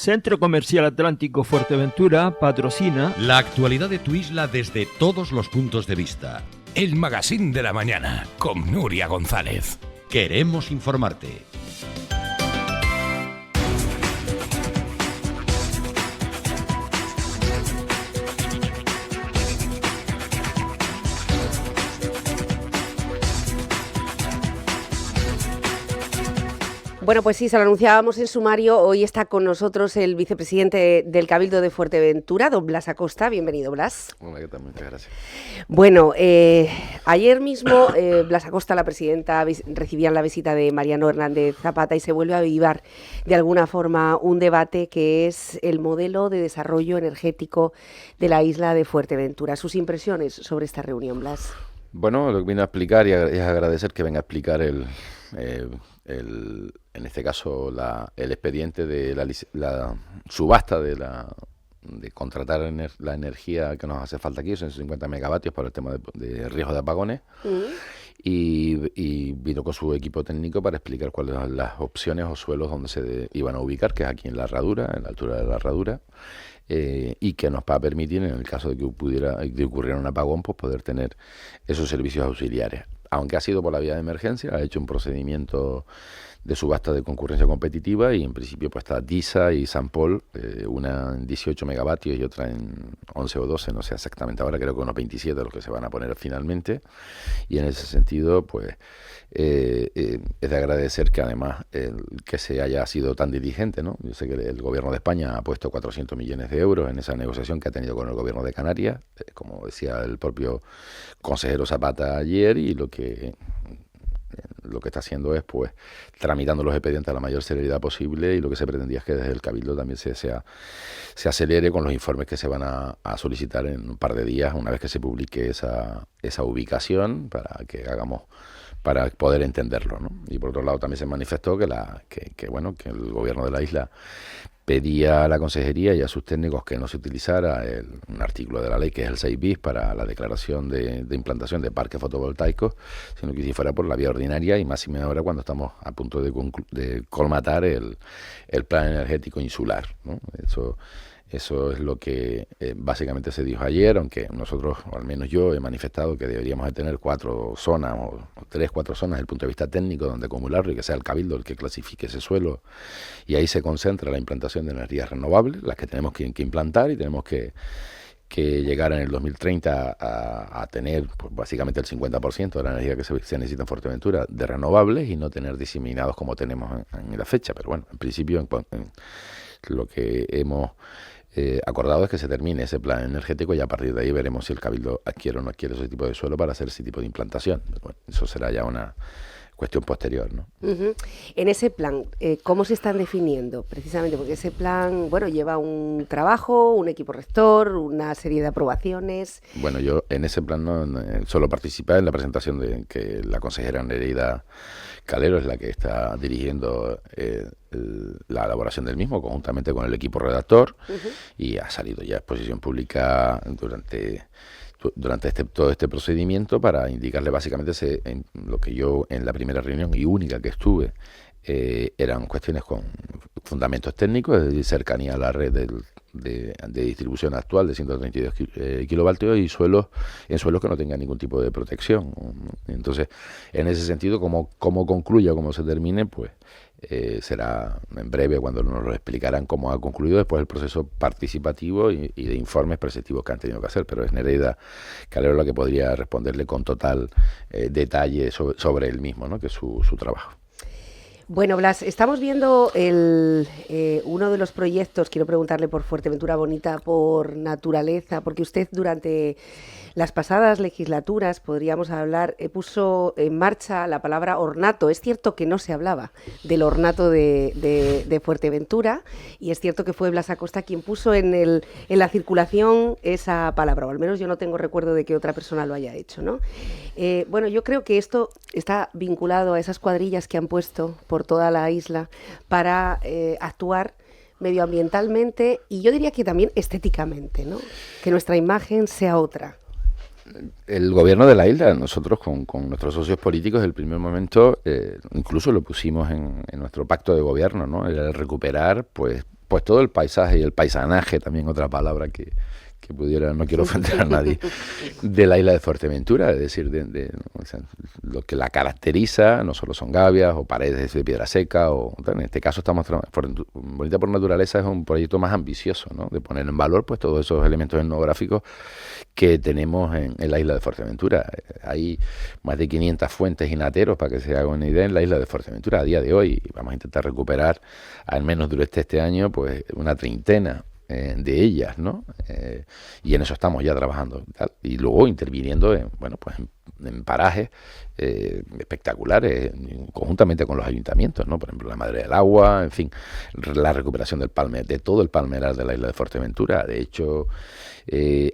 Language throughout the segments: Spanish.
Centro Comercial Atlántico Fuerteventura patrocina la actualidad de tu isla desde todos los puntos de vista. El Magazín de la Mañana con Nuria González. Queremos informarte. Bueno, pues sí, se lo anunciábamos en sumario. Hoy está con nosotros el vicepresidente del Cabildo de Fuerteventura, don Blas Acosta. Bienvenido, Blas. Hola, ¿qué tal? Muchas gracias. Bueno, ayer mismo Blas Acosta, la presidenta, recibían la visita de Mariano Hernández Zapata y se vuelve a avivar de alguna forma un debate que es el modelo de desarrollo energético de la isla de Fuerteventura. Sus impresiones sobre esta reunión, Blas. Bueno, lo que vine a explicar y es agradecer que venga a explicar en este caso el expediente de la subasta de contratar la energía que nos hace falta aquí, son 50 megavatios por el tema de riesgo de apagones. Y vino con su equipo técnico para explicar cuáles son las opciones o suelos donde se iban a ubicar, que es aquí en la herradura, en la altura de la herradura, y que nos va a permitir, en el caso de que ocurriera un apagón, pues poder tener esos servicios auxiliares. Aunque ha sido por la vía de emergencia, ha hecho un procedimiento de subasta de concurrencia competitiva y en principio pues está DISA y Sampol, una en 18 megavatios y otra en 11 o 12, no sé exactamente ahora, creo que unos 27 los que se van a poner finalmente, y en ese sentido pues es de agradecer que además que se haya sido tan diligente, ¿no? Yo sé que el gobierno de España ha puesto 400 millones de euros en esa negociación que ha tenido con el gobierno de Canarias, como decía el propio consejero Zapata ayer, y lo que está haciendo es pues tramitando los expedientes a la mayor celeridad posible, y lo que se pretendía es que desde el Cabildo también se acelere con los informes que se van a solicitar en un par de días una vez que se publique esa ubicación para poder entenderlo, ¿no? Y por otro lado también se manifestó que el gobierno de la isla pedía a la consejería y a sus técnicos que no se utilizara un artículo de la ley que es el 6 bis para la declaración de implantación de parques fotovoltaicos, sino que si fuera por la vía ordinaria, y más y menos ahora cuando estamos a punto de colmatar el plan energético insular, ¿no? Eso es lo que básicamente se dijo ayer, aunque nosotros, o al menos yo, he manifestado que deberíamos de tener 4 zonas o 3-4 zonas desde el punto de vista técnico donde acumularlo, y que sea el Cabildo el que clasifique ese suelo, y ahí se concentra la implantación de energías renovables, las que tenemos que implantar, y tenemos que llegar en el 2030 a tener pues, básicamente el 50% de la energía que se necesita en Fuerteventura de renovables, y no tener diseminados como tenemos en la fecha. Pero bueno, en principio en lo que hemos acordado es que se termine ese plan energético, y a partir de ahí veremos si el Cabildo adquiere o no adquiere ese tipo de suelo para hacer ese tipo de implantación. Bueno, eso será ya una cuestión posterior, ¿no? En ese plan, ¿cómo se están definiendo? Precisamente porque ese plan, bueno, lleva un trabajo, un equipo rector, una serie de aprobaciones. Bueno, yo en ese plan no solo participé en la presentación de que la consejera Nereida Calero es la que está dirigiendo la elaboración del mismo, conjuntamente con el equipo redactor, y ha salido ya a exposición pública durante todo este procedimiento, para indicarle básicamente lo que yo en la primera reunión y única que estuve eran cuestiones con fundamentos técnicos, es decir, cercanía a la red de distribución actual de 132 kilovatios, y en suelos que no tengan ningún tipo de protección. Entonces, en ese sentido, como concluya, cómo se termine, pues será en breve cuando nos lo explicarán cómo ha concluido después el proceso participativo y de informes preceptivos que han tenido que hacer, pero es Nereida Calero la que podría responderle con total detalle sobre el mismo, ¿no? Que es su trabajo. Bueno, Blas, estamos viendo uno de los proyectos, quiero preguntarle por Fuerteventura Bonita por naturaleza, porque usted durante las pasadas legislaturas, podríamos hablar, puso en marcha la palabra ornato. Es cierto que no se hablaba del ornato de Fuerteventura, y es cierto que fue Blas Acosta quien puso en la circulación esa palabra, o al menos yo no tengo recuerdo de que otra persona lo haya hecho, ¿no? Bueno, yo creo que esto está vinculado a esas cuadrillas que han puesto por toda la isla para actuar medioambientalmente, y yo diría que también estéticamente, ¿no? Que nuestra imagen sea otra. El gobierno de la isla, nosotros con nuestros socios políticos, desde el primer momento, incluso lo pusimos en nuestro pacto de gobierno, ¿no? El recuperar, pues, pues todo el paisaje y el paisanaje, también otra palabra que pudiera, no quiero ofender a nadie, de la isla de Fuerteventura, es decir, o sea, lo que la caracteriza no solo son gavias o paredes de piedra seca, en este caso Bonita por Naturaleza es un proyecto más ambicioso, ¿no? De poner en valor pues todos esos elementos etnográficos que tenemos en la isla de Fuerteventura. Hay más de 500 fuentes y nateros, para que se haga una idea, en la isla de Fuerteventura a día de hoy. Vamos a intentar recuperar, al menos durante este año, pues una treintena de ellas, ¿no? Y en eso estamos ya trabajando, tal. Y luego interviniendo en parajes espectaculares, conjuntamente con los ayuntamientos, ¿no? Por ejemplo, la Madre del Agua, en fin, la recuperación de todo el palmeral de la isla de Fuerteventura. De hecho,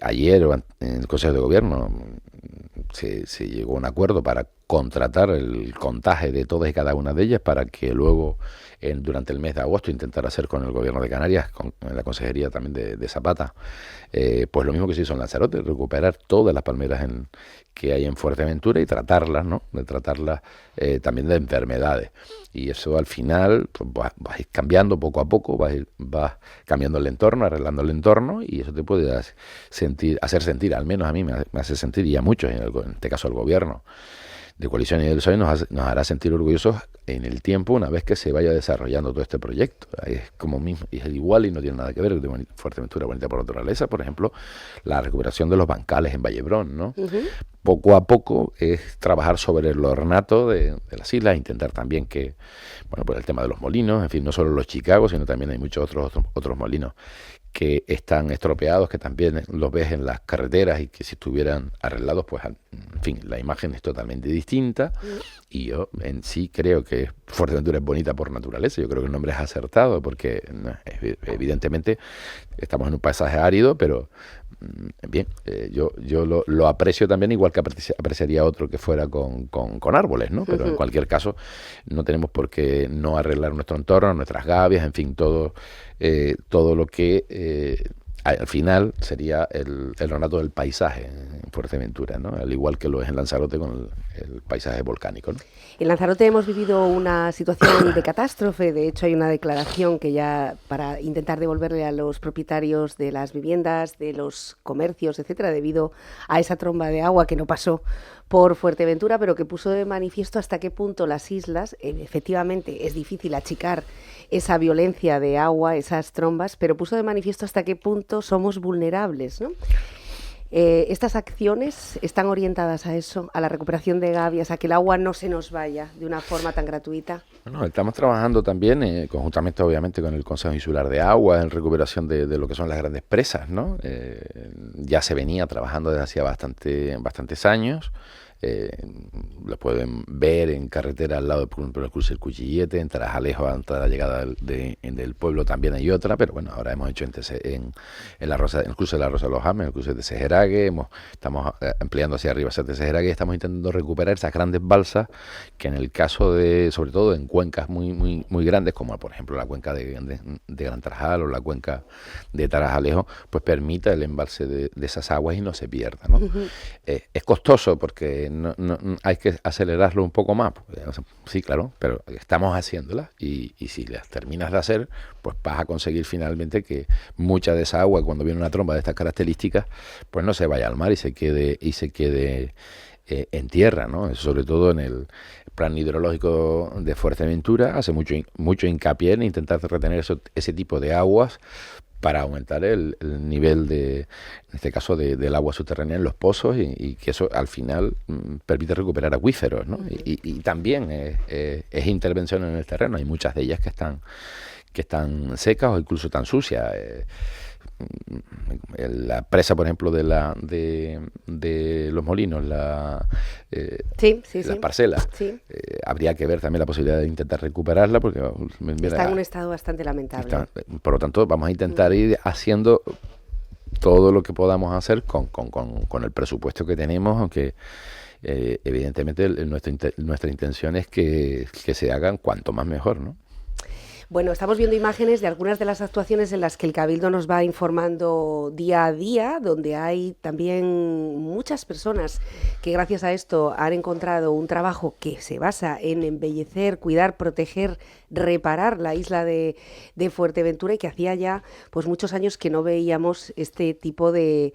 ayer en el Consejo de Gobierno se llegó a un acuerdo para contratar el contaje de todas y cada una de ellas para que luego durante el mes de agosto intentar hacer con el Gobierno de Canarias, en la consejería también de Zapata, pues lo mismo que se hizo en Lanzarote, recuperar todas las palmeras que hay en Fuerteventura y tratarlas, ¿no? De tratarlas también de enfermedades. Y eso al final pues, vas a ir cambiando poco a poco, vas cambiando el entorno, arreglando el entorno, y eso te puede hacer sentir, al menos a mí me hace sentir, y a muchos, en este caso al Gobierno de Coalición y del PSOE, nos hará sentir orgullosos en el tiempo una vez que se vaya desarrollando todo este proyecto. Es como mismo, y es igual y no tiene nada que ver de Fuerteventura, Bonita por Naturaleza, por ejemplo, la recuperación de los bancales en Vallebrón, ¿no? Uh-huh. Poco a poco es trabajar sobre el ornato de las islas, intentar también que, por el tema de los molinos, en fin, no solo los Chicago, sino también hay muchos otros molinos que están estropeados, que también los ves en las carreteras y que si estuvieran arreglados, pues, en fin, la imagen es totalmente distinta. Y yo en sí creo que Fuerteventura es bonita por naturaleza. Yo creo que el nombre es acertado porque evidentemente estamos en un paisaje árido, pero bien, yo lo aprecio también, igual que apreciaría otro que fuera con árboles, ¿no? Pero en cualquier caso no tenemos por qué no arreglar nuestro entorno, nuestras gavias, en fin, todo lo que al final sería el ornato del paisaje en Fuerteventura, ¿no? Al igual que lo es en Lanzarote con el paisaje volcánico, ¿no? En Lanzarote hemos vivido una situación de catástrofe. De hecho, hay una declaración que ya para intentar devolverle a los propietarios de las viviendas, de los comercios, etcétera, debido a esa tromba de agua que no pasó por Fuerteventura, pero que puso de manifiesto hasta qué punto las islas, efectivamente es difícil achicar esa violencia de agua, esas trombas, pero puso de manifiesto hasta qué punto somos vulnerables, ¿no? ¿Estas acciones están orientadas a eso, a la recuperación de gavias, a que el agua no se nos vaya de una forma tan gratuita? Bueno, estamos trabajando también, conjuntamente obviamente con el Consejo Insular de Agua, en recuperación de lo que son las grandes presas, ¿no? Ya se venía trabajando desde hacía bastantes años. Lo pueden ver en carretera al lado, por ejemplo, del cruce del Cuchillete, en Tarajalejo, antes de la llegada del pueblo también hay otra, pero bueno, ahora hemos hecho en el cruce de la Rosa de los James, en el cruce de Sejerague, estamos ampliando hacia arriba hacia Sejerague, estamos intentando recuperar esas grandes balsas que en el caso sobre todo en cuencas muy grandes, como por ejemplo la cuenca de Gran Tarajal o la cuenca de Tarajalejo, pues permita el embalse de esas aguas y no se pierda, ¿no? Uh-huh. Es costoso porque no hay que acelerarlo un poco más, porque, sí, claro, pero estamos haciéndolas y si las terminas de hacer, pues vas a conseguir finalmente que mucha de esa agua, cuando viene una tromba de estas características, pues no se vaya al mar y se quede en tierra, ¿no? Sobre todo en el plan hidrológico de Fuerteventura hace mucho hincapié en intentar retener ese tipo de aguas para aumentar el nivel en este caso del agua subterránea en los pozos y que eso al final permite recuperar acuíferos, ¿no? Y también es intervención en el terreno. Hay muchas de ellas que están secas o incluso tan sucias. La presa, por ejemplo, de los molinos, las parcelas, sí. Habría que ver también la posibilidad de intentar recuperarla porque está en un estado bastante lamentable. Por lo tanto, vamos a intentar ir haciendo todo lo que podamos hacer con el presupuesto que tenemos, aunque evidentemente nuestra intención es que se hagan cuanto más mejor, ¿no? Bueno, estamos viendo imágenes de algunas de las actuaciones en las que el Cabildo nos va informando día a día, donde hay también muchas personas que gracias a esto han encontrado un trabajo que se basa en embellecer, cuidar, proteger, reparar la isla de Fuerteventura, y que hacía ya pues muchos años que no veíamos este tipo de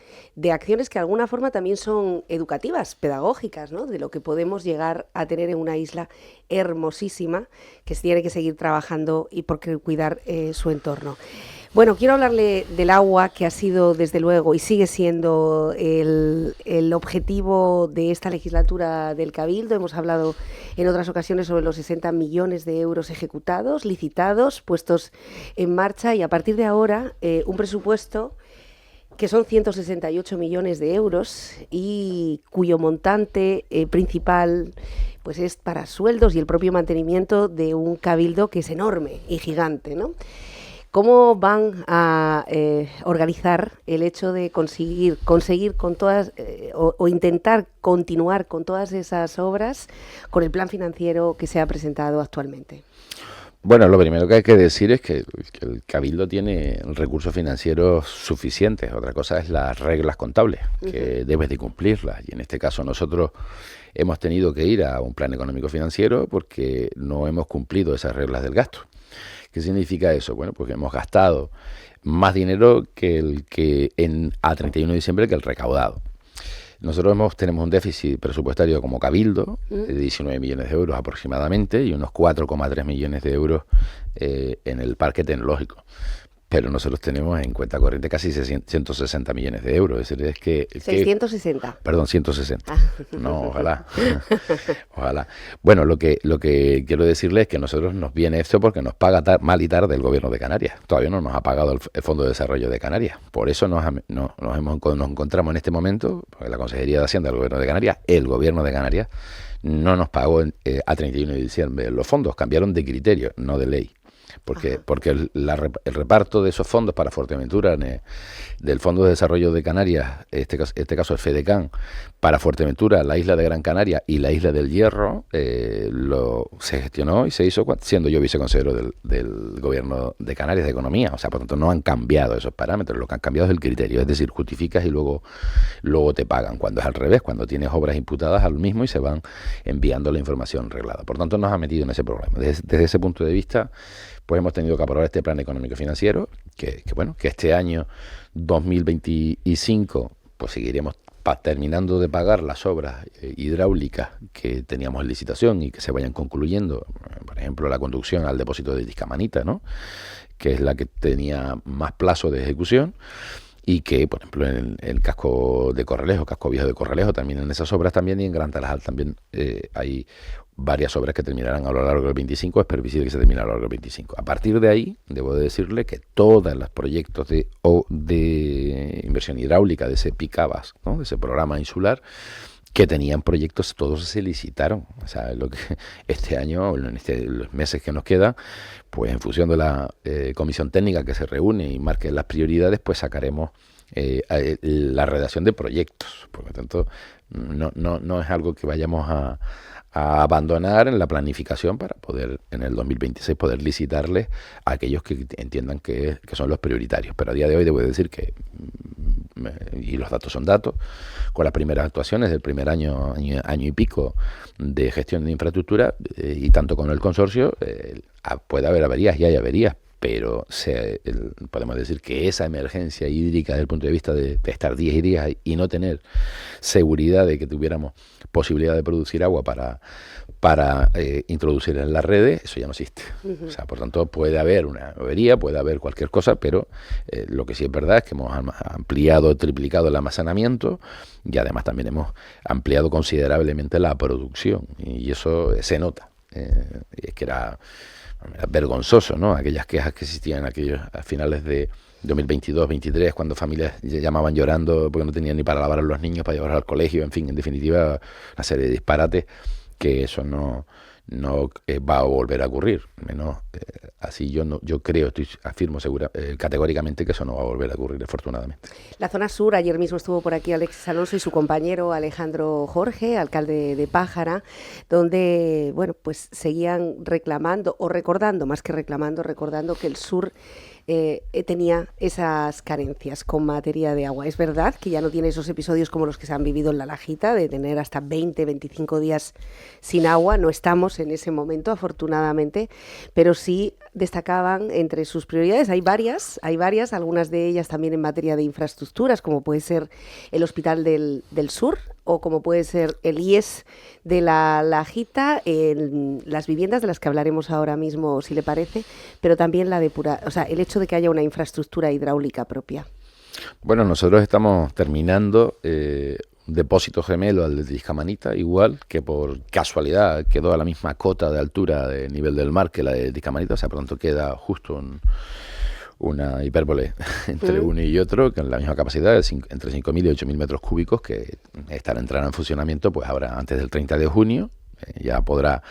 acciones que de alguna forma también son educativas, pedagógicas, ¿no? De lo que podemos llegar a tener en una isla hermosísima que se tiene que seguir trabajando y por qué cuidar su entorno. Bueno, quiero hablarle del agua, que ha sido desde luego y sigue siendo el objetivo de esta legislatura del Cabildo. Hemos hablado en otras ocasiones sobre los 60 millones de euros ejecutados, licitados, puestos en marcha, y a partir de ahora un presupuesto que son 168 millones de euros y cuyo montante principal pues es para sueldos y el propio mantenimiento de un cabildo que es enorme y gigante, ¿no? ¿Cómo van a organizar el hecho de conseguir con todas o intentar continuar con todas esas obras con el plan financiero que se ha presentado actualmente? Bueno, lo primero que hay que decir es que el Cabildo tiene recursos financieros suficientes. Otra cosa es las reglas contables, que debes de cumplirlas. Y en este caso nosotros hemos tenido que ir a un plan económico financiero porque no hemos cumplido esas reglas del gasto. ¿Qué significa eso? Bueno, pues hemos gastado más dinero a 31 de diciembre que el recaudado. Nosotros tenemos un déficit presupuestario como Cabildo de 19 millones de euros aproximadamente y unos 4,3 millones de euros en el parque tecnológico. Pero nosotros tenemos en cuenta corriente casi 160 millones de euros. Es decir, es que 660. Perdón, 160. No, ojalá. Ojalá. Bueno, lo que quiero decirles es que a nosotros nos viene esto porque nos paga mal y tarde el Gobierno de Canarias. Todavía no nos ha pagado el Fondo de Desarrollo de Canarias. Por eso nos encontramos en este momento, porque la Consejería de Hacienda del Gobierno de Canarias, el Gobierno de Canarias, no nos pagó a 31 de diciembre. Los fondos cambiaron de criterio, no de ley. Porque el reparto de esos fondos para Fuerteventura, del Fondo de Desarrollo de Canarias, este caso el FEDECAN, para Fuerteventura, la isla de Gran Canaria y la isla del Hierro, se gestionó y se hizo siendo yo viceconsejero del Gobierno de Canarias de Economía. O sea, por tanto, no han cambiado esos parámetros, lo que han cambiado es el criterio, es decir, justificas y luego te pagan. Cuando es al revés, cuando tienes obras imputadas al mismo y se van enviando la información reglada. Por tanto, nos ha metido en ese problema. Desde ese punto de vista, pues hemos tenido que aprobar este plan económico financiero, que este año 2025 pues seguiremos terminando de pagar las obras hidráulicas que teníamos en licitación y que se vayan concluyendo, por ejemplo la conducción al depósito de Discamanita, ¿no?, que es la que tenía más plazo de ejecución, y que, por ejemplo, en el casco de Corralejo, casco viejo de Corralejo, también en esas obras también, y en Gran Tarajal también hay varias obras que terminarán a lo largo del 25, es previsible que se termine a lo largo del 25. A partir de ahí, debo de decirle que todos los proyectos de inversión hidráulica de ese PICABAS, ¿no?, de ese programa insular, que tenían proyectos, todos se licitaron. O sea, lo que este año, en los meses que nos quedan, pues en función de la comisión técnica que se reúne y marque las prioridades, pues sacaremos la redacción de proyectos. Por lo tanto, no es algo que vayamos a abandonar en la planificación para poder en el 2026 poder licitarles a aquellos que entiendan que son los prioritarios. Pero a día de hoy debo decir que, y los datos son datos, con las primeras actuaciones del primer año y pico de gestión de infraestructura, y tanto con el consorcio, puede haber averías y hay averías, pero podemos decir que esa emergencia hídrica desde el punto de vista de estar 10 y 10 y no tener seguridad de que tuviéramos posibilidad de producir agua para introducir en las redes, eso ya no existe. O sea, por tanto, puede haber una avería, puede haber cualquier cosa, pero lo que sí es verdad es que hemos ampliado, triplicado el almacenamiento, y además también hemos ampliado considerablemente la producción, y eso se nota. Es que era vergonzoso, ¿no?, aquellas quejas que existían a finales de 2022-23, cuando familias llamaban llorando porque no tenían ni para lavar a los niños, para llevarlos al colegio, en fin, en definitiva, una serie de disparates que eso no no va a volver a ocurrir. Así yo creo, afirmo categóricamente que eso no va a volver a ocurrir, afortunadamente. La zona sur, ayer mismo estuvo por aquí Alexis Alonso y su compañero Alejandro Jorge, alcalde de Pájara, donde pues seguían reclamando, o recordando, más que reclamando, recordando que el sur tenía esas carencias con materia de agua. Es verdad que ya no tiene esos episodios como los que se han vivido en La Lajita, de tener hasta 20, 25 días sin agua. No estamos en ese momento, afortunadamente, pero sí destacaban entre sus prioridades. Hay varias, algunas de ellas también en materia de infraestructuras, como puede ser el Hospital del Sur, o como puede ser el IES de La Lajita, en las viviendas de las que hablaremos ahora mismo, si le parece, pero también el hecho de que haya una infraestructura hidráulica propia. Bueno, nosotros estamos terminando un depósito gemelo al de Tiscamanita, igual que por casualidad quedó a la misma cota de altura de nivel del mar que la de Tiscamanita, o sea, por tanto queda justo una hipérbole entre uno y otro, con la misma capacidad, entre 5.000 y 8.000 metros cúbicos, que entrará en funcionamiento pues ahora antes del 30 de junio. Ya podrá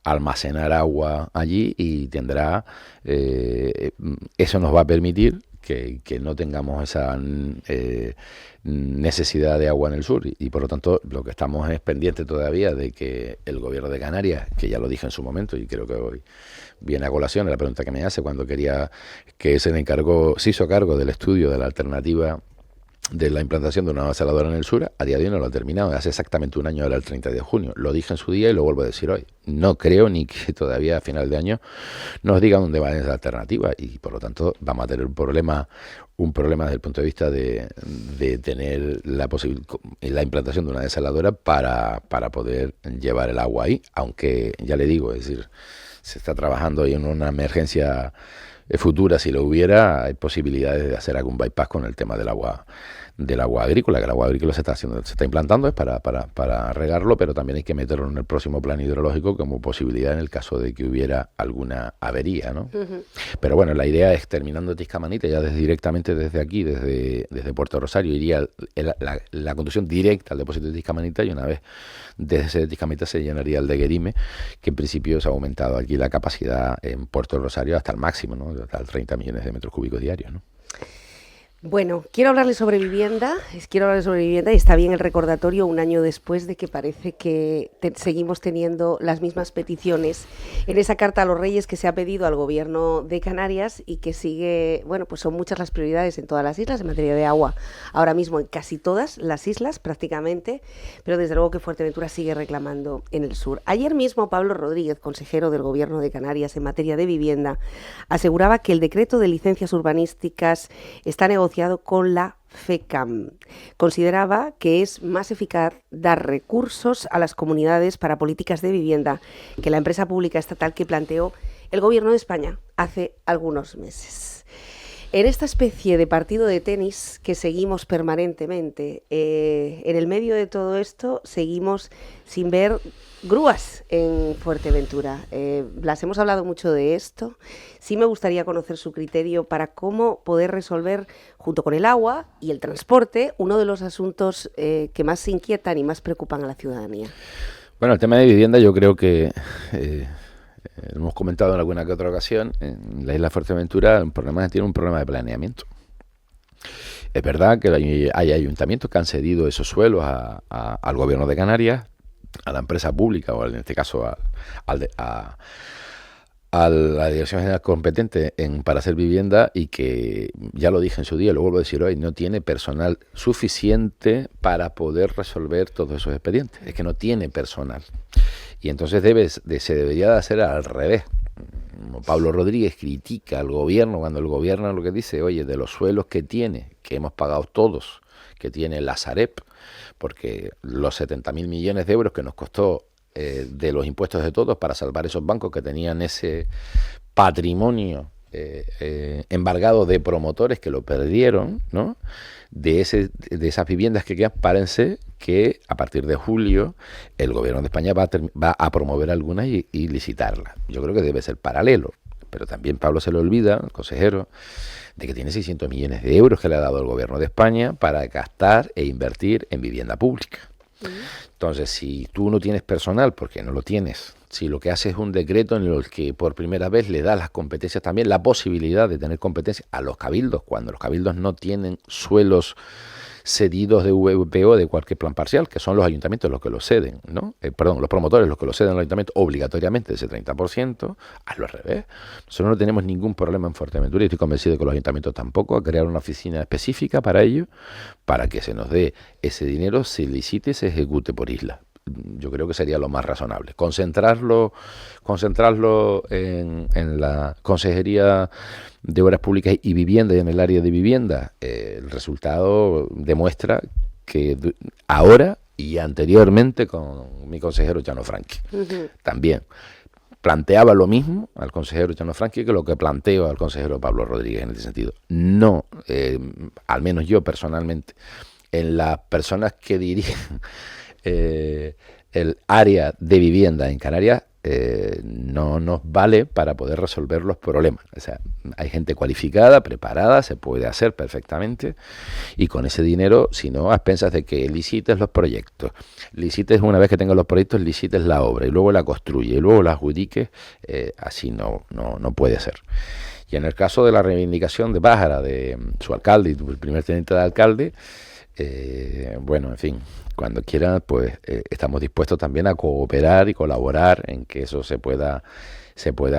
almacenar agua allí y tendrá, eso nos va a permitir que no tengamos esa necesidad de agua en el sur, y por lo tanto lo que estamos es pendiente todavía de que el gobierno de Canarias, que ya lo dije en su momento y creo que hoy viene a colación la pregunta que me hace, cuando quería que se hizo cargo del estudio de la alternativa de la implantación de una desaladora en el sur, a día de hoy no lo ha terminado. Hace exactamente un año, ahora el 30 de junio. Lo dije en su día y lo vuelvo a decir hoy. No creo ni que todavía a final de año nos digan dónde va esa alternativa, y por lo tanto vamos a tener un problema desde el punto de vista de tener la implantación de una desaladora para poder llevar el agua ahí, aunque ya le digo, es decir, se está trabajando ahí en una emergencia futura. Si lo hubiera, hay posibilidades de hacer algún bypass con el tema del agua agrícola, que el agua agrícola se está implantando es para regarlo, pero también hay que meterlo en el próximo plan hidrológico como posibilidad en el caso de que hubiera alguna avería, ¿no? Uh-huh. Pero bueno, la idea es, terminando Tiscamanita, ya directamente desde aquí, desde Puerto Rosario, iría la conducción directa al depósito de Tiscamanita, y una vez desde ese Tiscamanita se llenaría el de Guerime, que en principio se ha aumentado aquí la capacidad en Puerto Rosario hasta el máximo, ¿no? Hasta 30 millones de metros cúbicos diarios, ¿no? Bueno, quiero hablarle sobre vivienda y está bien el recordatorio un año después de que parece que seguimos teniendo las mismas peticiones en esa carta a los Reyes que se ha pedido al Gobierno de Canarias, y que sigue, pues son muchas las prioridades en todas las islas en materia de agua, ahora mismo en casi todas las islas prácticamente, pero desde luego que Fuerteventura sigue reclamando en el sur. Ayer mismo Pablo Rodríguez, consejero del Gobierno de Canarias en materia de vivienda, aseguraba que el decreto de licencias urbanísticas está negociado con la FECAM. Consideraba que es más eficaz dar recursos a las comunidades para políticas de vivienda que la empresa pública estatal que planteó el Gobierno de España hace algunos meses. En esta especie de partido de tenis que seguimos permanentemente, en el medio de todo esto seguimos sin ver grúas en Fuerteventura. Blas, hemos hablado mucho de esto. Sí me gustaría conocer su criterio para cómo poder resolver, junto con el agua y el transporte, uno de los asuntos que más inquietan y más preocupan a la ciudadanía. Bueno, el tema de vivienda, yo creo que hemos comentado en alguna que otra ocasión, en la isla de Fuerteventura tiene un problema de planeamiento. Es verdad que hay ayuntamientos que han cedido esos suelos al Gobierno de Canarias, a la empresa pública, o en este caso a la Dirección General competente para hacer vivienda, y que, ya lo dije en su día, lo vuelvo a decir hoy, no tiene personal suficiente para poder resolver todos esos expedientes. Es que no tiene personal. Y entonces se debería de hacer al revés. Pablo Rodríguez critica al gobierno cuando el gobierno lo que dice, oye, de los suelos que tiene, que hemos pagado todos, que tiene la Sareb, porque los 70.000 millones de euros que nos costó de los impuestos de todos para salvar esos bancos que tenían ese patrimonio embargado de promotores que lo perdieron, ¿no? De esas viviendas que quedan, párense que a partir de julio el Gobierno de España va a promover algunas y licitarlas. Yo creo que debe ser paralelo, pero también Pablo se le olvida, el consejero, de que tiene 600 millones de euros que le ha dado el Gobierno de España para gastar e invertir en vivienda pública. Entonces, si tú no tienes personal, porque no lo tienes, si lo que hace es un decreto en el que por primera vez le da las competencias también, la posibilidad de tener competencias a los cabildos, cuando los cabildos no tienen suelos cedidos de VPO de cualquier plan parcial, que son los ayuntamientos los que lo ceden, ¿no? Los promotores los que lo ceden al ayuntamiento obligatoriamente ese 30%, hazlo al revés. Nosotros no tenemos ningún problema en Fuerteventura y estoy convencido de que los ayuntamientos tampoco, a crear una oficina específica para ello, para que se nos dé ese dinero, se licite y se ejecute por isla. Yo creo que sería lo más razonable. Concentrarlo en la Consejería de Obras Públicas y Vivienda y en el área de vivienda, el resultado demuestra que ahora y anteriormente con mi consejero Chano Franchi, también planteaba lo mismo al consejero Chano Franchi que lo que planteo al consejero Pablo Rodríguez en este sentido. No, al menos yo personalmente, en las personas que dirigen el área de vivienda en Canarias, no nos vale para poder resolver los problemas. O sea, hay gente cualificada, preparada, se puede hacer perfectamente, y con ese dinero, si no, a expensas de que licites los proyectos, licites una vez que tengas los proyectos, licites la obra y luego la construye y luego la adjudiques, así no puede ser. Y en el caso de la reivindicación de Pájara, de su alcalde y el primer teniente de alcalde, bueno, en fin, cuando quieran, pues estamos dispuestos también a cooperar y colaborar en que eso se pueda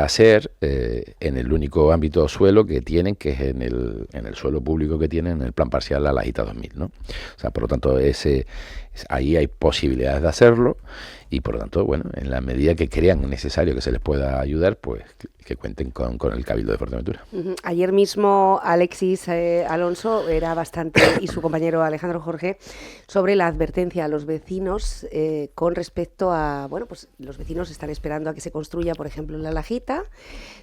hacer en el único ámbito suelo que tienen, que es en el suelo público que tienen en el plan parcial La Lajita 2000, ¿no? O sea, por lo tanto, ahí hay posibilidades de hacerlo y, por lo tanto, bueno, en la medida que crean necesario que se les pueda ayudar, pues que cuenten con el Cabildo de Fuerteventura. Ayer mismo Alexis Alonso era bastante, y su compañero Alejandro Jorge, sobre la advertencia a los vecinos con respecto a, bueno, pues los vecinos están esperando a que se construya, por ejemplo, en La Lajita.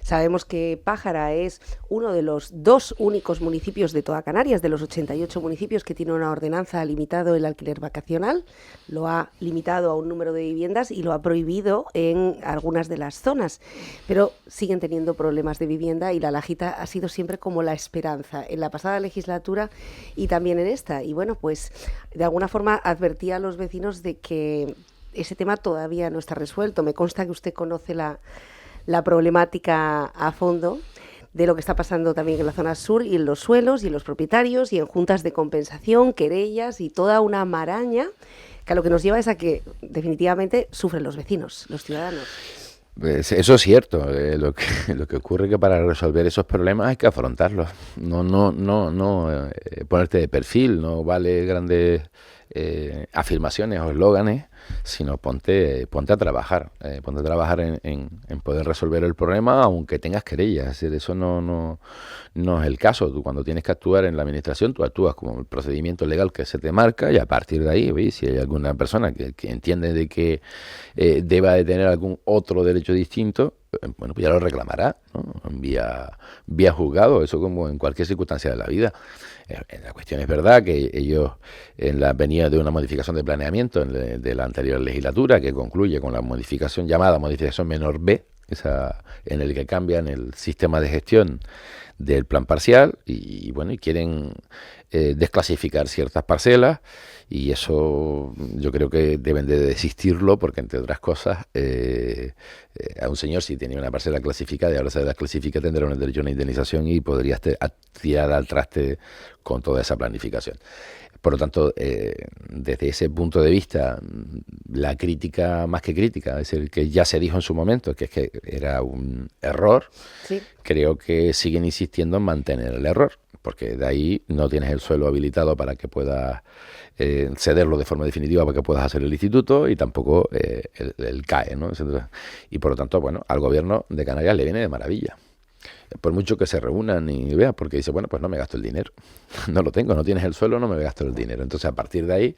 Sabemos que Pájara es uno de los 2 únicos municipios de toda Canarias, de los 88 municipios que tiene una ordenanza limitado el alquiler vacacional, lo ha limitado a un número de viviendas y lo ha prohibido en algunas de las zonas, pero siguen teniendo problemas de vivienda y La Lajita ha sido siempre como la esperanza en la pasada legislatura y también en esta. Y bueno, pues de alguna forma advertía a los vecinos de que ese tema todavía no está resuelto. Me consta que usted conoce la problemática a fondo de lo que está pasando también en la zona sur y en los suelos y en los propietarios y en juntas de compensación, querellas y toda una maraña que a lo que nos lleva es a que definitivamente sufren los vecinos, los ciudadanos. Pues eso es cierto. Lo que ocurre es que para resolver esos problemas hay que afrontarlos. No ponerte de perfil, no vale grandes afirmaciones o eslóganes, sino ponte a trabajar. Ponte a trabajar en poder resolver el problema, aunque tengas querellas. Es decir, eso no es el caso. Tú, cuando tienes que actuar en la administración, tú actúas como el procedimiento legal que se te marca, y a partir de ahí, ¿veis? Si hay alguna persona que entiende de que deba de tener algún otro derecho distinto, bueno, pues ya lo reclamará, ¿no? Vía juzgado, eso como en cualquier circunstancia de la vida. La cuestión es verdad que ellos venía de una modificación de planeamiento de la anterior legislatura, que concluye con la modificación llamada modificación menor B, esa en el que cambian el sistema de gestión del plan parcial y bueno, y quieren desclasificar ciertas parcelas, y eso yo creo que deben de desistirlo, porque entre otras cosas a un señor, si tenía una parcela clasificada y ahora se desclasifica, tendrá un derecho a una indemnización y podría tirar al traste con toda esa planificación. Por lo tanto, desde ese punto de vista, la crítica, más que crítica, es el que ya se dijo en su momento, que es que era un error. Sí. Creo que siguen insistiendo en mantener el error, porque de ahí no tienes el suelo habilitado para que puedas cederlo de forma definitiva para que puedas hacer el instituto, y tampoco el CAE, ¿no? Y por lo tanto, bueno, al gobierno de Canarias le viene de maravilla. Por mucho que se reúnan y vean, porque dice, bueno, pues no me gasto el dinero, no lo tengo, no tienes el suelo, no me gasto el dinero. Entonces, a partir de ahí,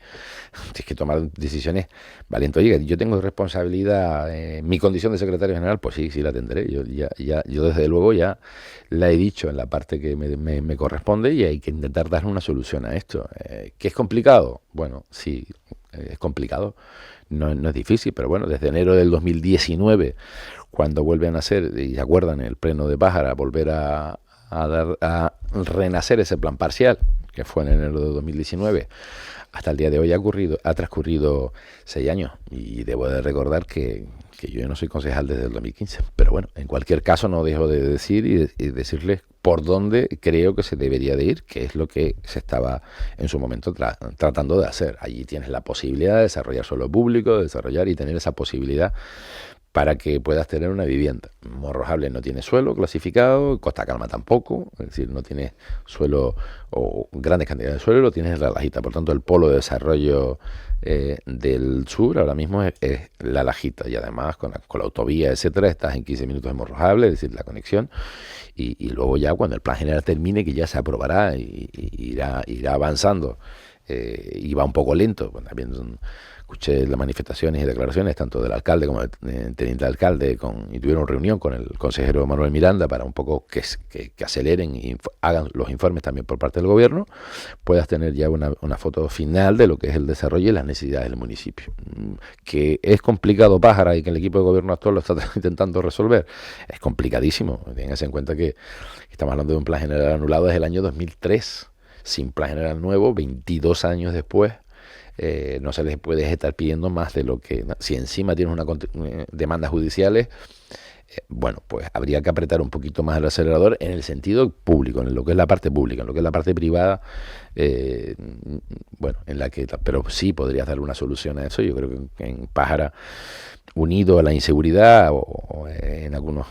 tienes que tomar decisiones valientes. Oye, yo tengo responsabilidad, mi condición de secretario general, pues sí la tendré. Yo desde luego ya la he dicho en la parte que me corresponde, y hay que intentar dar una solución a esto. ¿Que es complicado? Bueno, sí, es complicado. No es difícil, pero bueno, desde enero del 2019, cuando vuelven a hacer, y se acuerdan, el pleno de Pájara, volver a renacer ese plan parcial, que fue en enero de 2019, hasta el día de hoy ha transcurrido 6 años. Y debo de recordar que yo no soy concejal desde el 2015. Pero bueno, en cualquier caso no dejo de decir y decirles por dónde creo que se debería de ir, que es lo que se estaba en su momento tratando de hacer. Allí tienes la posibilidad de desarrollar suelo público, de desarrollar y tener esa posibilidad para que puedas tener una vivienda. Morrojable no tiene suelo clasificado, Costa Calma tampoco, es decir, no tiene suelo o grandes cantidades de suelo, lo tienes en La Lajita. Por tanto, el polo de desarrollo del sur ahora mismo es La Lajita, y además con la autovía, etcétera, estás en 15 minutos de Morrojable, es decir, la conexión, y luego ya cuando el plan general termine, que ya se aprobará y irá avanzando, y va un poco lento, pues también escuché las manifestaciones y declaraciones tanto del alcalde como del teniente alcalde y tuvieron reunión con el consejero Manuel Miranda para un poco que aceleren y hagan los informes también por parte del gobierno, puedas tener ya una foto final de lo que es el desarrollo y las necesidades del municipio. Que es complicado, Pájara, y que el equipo de gobierno actual lo está intentando resolver, es complicadísimo. Ténganse en cuenta que estamos hablando de un plan general anulado desde el año 2003, sin plan general nuevo, 22 años después. No se les puede estar pidiendo más de lo que... Si encima tienes demandas judiciales, bueno, pues habría que apretar un poquito más el acelerador en el sentido público, en lo que es la parte pública, en lo que es la parte privada, bueno, en la que... Pero sí podrías darle una solución a eso. Yo creo que en Pájara, unido a la inseguridad o en algunos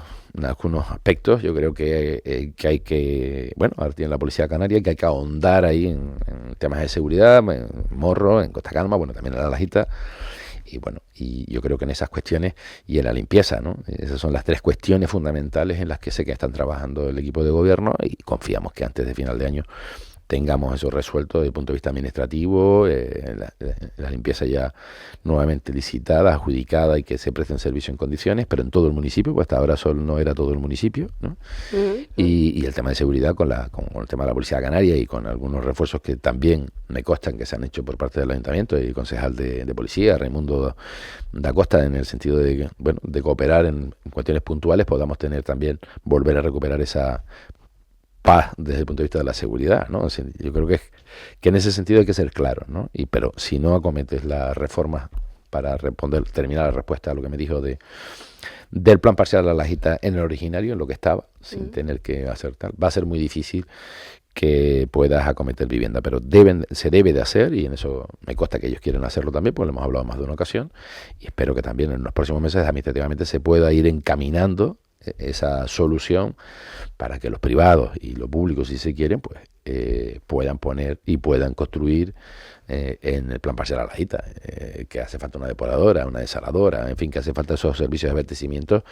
aspectos, yo creo que hay que, bueno, ahora tiene la Policía Canaria, que hay que ahondar ahí en temas de seguridad, en Morro, en Costa Calma, bueno, también en La Lajita, y bueno, y yo creo que en esas cuestiones, y en la limpieza, ¿no? Esas son las 3 cuestiones fundamentales en las que sé que están trabajando el equipo de gobierno, y confiamos que antes de final de año tengamos eso resuelto desde el punto de vista administrativo, la limpieza ya nuevamente licitada, adjudicada, y que se preste un servicio en condiciones, pero en todo el municipio, pues hasta ahora solo no era todo el municipio, ¿no? Y el tema de seguridad con el tema de la Policía Canaria y con algunos refuerzos que también me constan que se han hecho por parte del Ayuntamiento y el concejal de Policía, Raimundo da Costa, en el sentido de, bueno, de cooperar en cuestiones puntuales, podamos tener también, volver a recuperar esa paz desde el punto de vista de la seguridad, ¿no? O sea, yo creo que en ese sentido hay que ser claro, ¿no? Pero si no acometes las reformas para terminar la respuesta a lo que me dijo del plan parcial de La Lajita en el originario, en lo que estaba, sin tener que hacer tal, va a ser muy difícil que puedas acometer vivienda, pero se debe de hacer, y en eso me consta que ellos quieren hacerlo también, porque lo hemos hablado más de una ocasión, y espero que también en los próximos meses administrativamente se pueda ir encaminando esa solución para que los privados y los públicos, si se quieren, pues puedan poner y puedan construir en el plan parcial La Lajita, que hace falta una depuradora, una desaladora, en fin, que hace falta esos servicios de abastecimiento,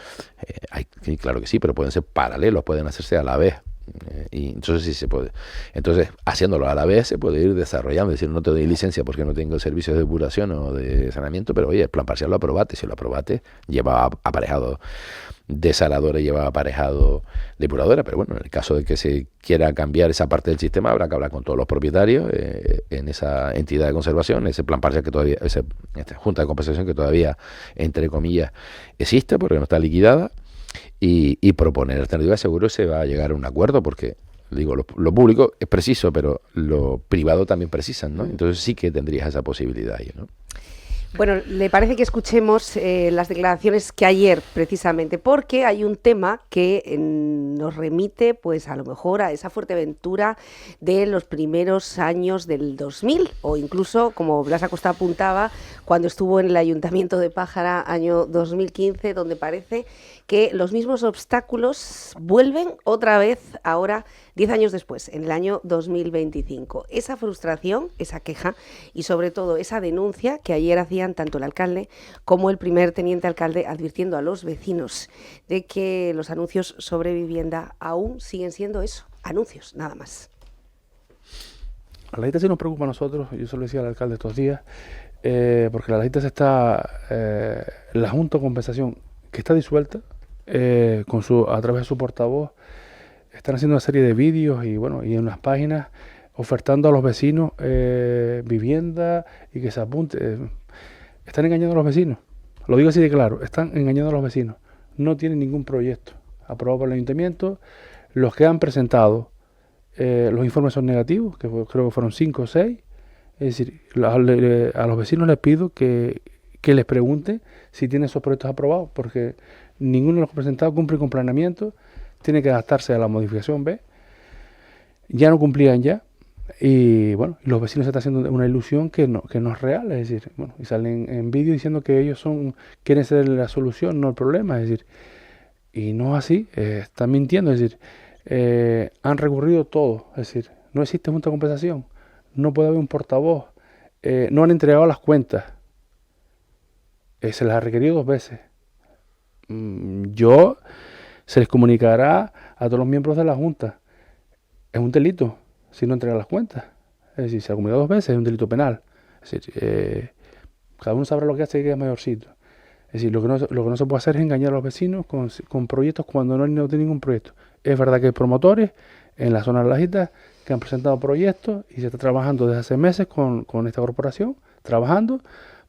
claro que sí, pero pueden ser paralelos, pueden hacerse a la vez. Y entonces sí se puede. Entonces, haciéndolo a la vez, se puede ir desarrollando. Es decir, no te doy licencia porque no tengo servicios de depuración o de saneamiento, pero oye, el plan parcial lo aprobaste. Si lo aprobaste, lleva aparejado desaladora y lleva aparejado depuradora. Pero bueno, en el caso de que se quiera cambiar esa parte del sistema, habrá que hablar con todos los propietarios en esa entidad de conservación, ese plan parcial que todavía, esta junta de compensación que todavía, entre comillas, existe porque no está liquidada. Y proponer alternativas, seguro se va a llegar a un acuerdo, porque digo, lo público es preciso, pero lo privado también precisan, ¿no? Entonces sí que tendrías esa posibilidad ahí, ¿no? Bueno, ¿le parece que escuchemos las declaraciones que ayer, precisamente, porque hay un tema que nos remite, pues a lo mejor a esa Fuerteventura de los primeros años del 2000, o incluso, como Blas Acosta apuntaba, cuando estuvo en el Ayuntamiento de Pájara, año 2015, donde parece que los mismos obstáculos vuelven otra vez ahora, 10 años después, en el año 2025. Esa frustración, esa queja y sobre todo esa denuncia que ayer hacían tanto el alcalde como el primer teniente alcalde, advirtiendo a los vecinos de que los anuncios sobre vivienda aún siguen siendo eso, anuncios, nada más. La Lajita sí nos preocupa a nosotros, yo se lo decía al alcalde estos días, porque la Lajita la Junta de Compensación, que está disuelta, a través de su portavoz, están haciendo una serie de vídeos y bueno, y en unas páginas ofertando a los vecinos vivienda y que se apunte. Están engañando a los vecinos. Lo digo así de claro, están engañando a los vecinos. No tienen ningún proyecto aprobado por el ayuntamiento. Los que han presentado los informes son negativos, creo que fueron 5 o 6. Es decir, a los vecinos les pido que les pregunten si tienen esos proyectos aprobados, porque ninguno de los presentados cumple con planeamiento, tiene que adaptarse a la modificación B. Ya no cumplían ya, y bueno, los vecinos se está haciendo una ilusión que no es real, es decir, bueno, y salen en vídeo diciendo que ellos quieren ser la solución, no el problema, es decir, y no es así, están mintiendo, es decir, han recurrido todo, es decir, no existe junta de compensación, no puede haber un portavoz, no han entregado las cuentas, se las ha requerido 2 veces. Se les comunicará a todos los miembros de la junta. Es un delito si no entregan las cuentas. Es decir, se ha comunicado 2 veces, es un delito penal. Es decir, cada uno sabrá lo que hace y que es mayorcito. Es decir, lo que no se puede hacer es engañar a los vecinos con proyectos cuando no tiene ningún proyecto. Es verdad que hay promotores en la zona de las islas que han presentado proyectos y se está trabajando desde hace meses con esta corporación, trabajando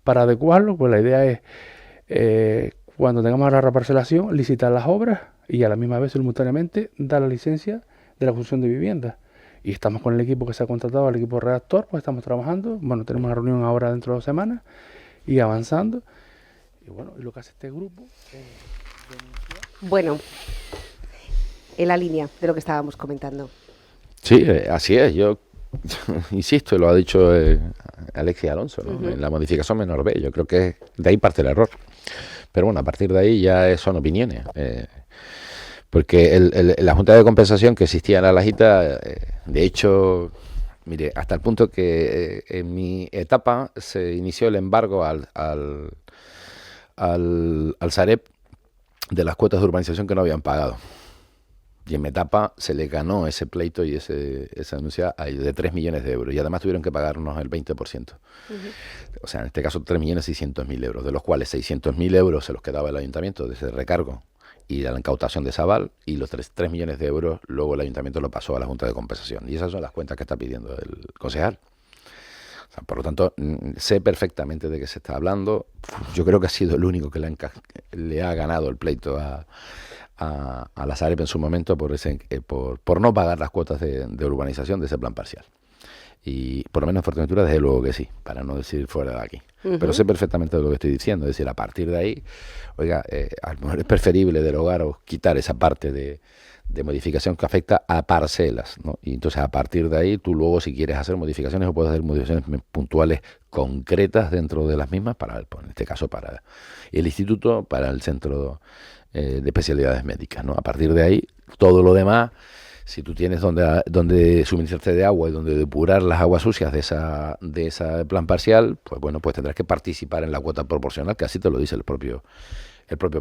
para adecuarlo. Pues la idea es, cuando tengamos la reparcelación, licitar las obras y a la misma vez, simultáneamente, dar la licencia de la construcción de viviendas. Y estamos con el equipo que se ha contratado, el equipo redactor, pues estamos trabajando. Bueno, tenemos una reunión ahora dentro de 2 semanas y avanzando. Y bueno, y lo que hace este grupo es Bueno, en la línea de lo que estábamos comentando. Sí, así es. Yo insisto, lo ha dicho Alexis Alonso, ¿no? En la modificación menor B. Yo creo que de ahí parte el error. Pero bueno, a partir de ahí ya son opiniones. Porque la Junta de Compensación que existía en la Lajita, de hecho, mire, hasta el punto que en mi etapa se inició el embargo al Sareb de las cuotas de urbanización que no habían pagado. Y en mi etapa se le ganó ese pleito y esa denuncia de 3 millones de euros. Y además tuvieron que pagarnos el 20%. O sea, en este caso 3.600.000 euros, de los cuales 600.000 euros se los quedaba el ayuntamiento de ese recargo y de la incautación de ese aval, y los 3 millones de euros luego el ayuntamiento lo pasó a la Junta de Compensación. Y esas son las cuentas que está pidiendo el concejal. O sea, por lo tanto, sé perfectamente de qué se está hablando. Yo creo que ha sido el único que le ha ganado el pleito a la Sareb en su momento por no pagar las cuotas de urbanización de ese plan parcial. Y por lo menos en Fuerteventura, desde luego que sí, para no decir fuera de aquí. Pero sé perfectamente de lo que estoy diciendo. Es decir, a partir de ahí, oiga, a lo mejor es preferible derogar o quitar esa parte de modificación que afecta a parcelas, ¿no? Y entonces a partir de ahí tú luego, si quieres hacer modificaciones, o puedes hacer modificaciones puntuales concretas dentro de las mismas, en este caso para el instituto, para el centro de especialidades médicas, ¿no? A partir de ahí, todo lo demás, si tú tienes donde suministrarte de agua y donde depurar las aguas sucias de ese plan parcial, pues bueno, pues tendrás que participar en la cuota proporcional, que así te lo dice el propio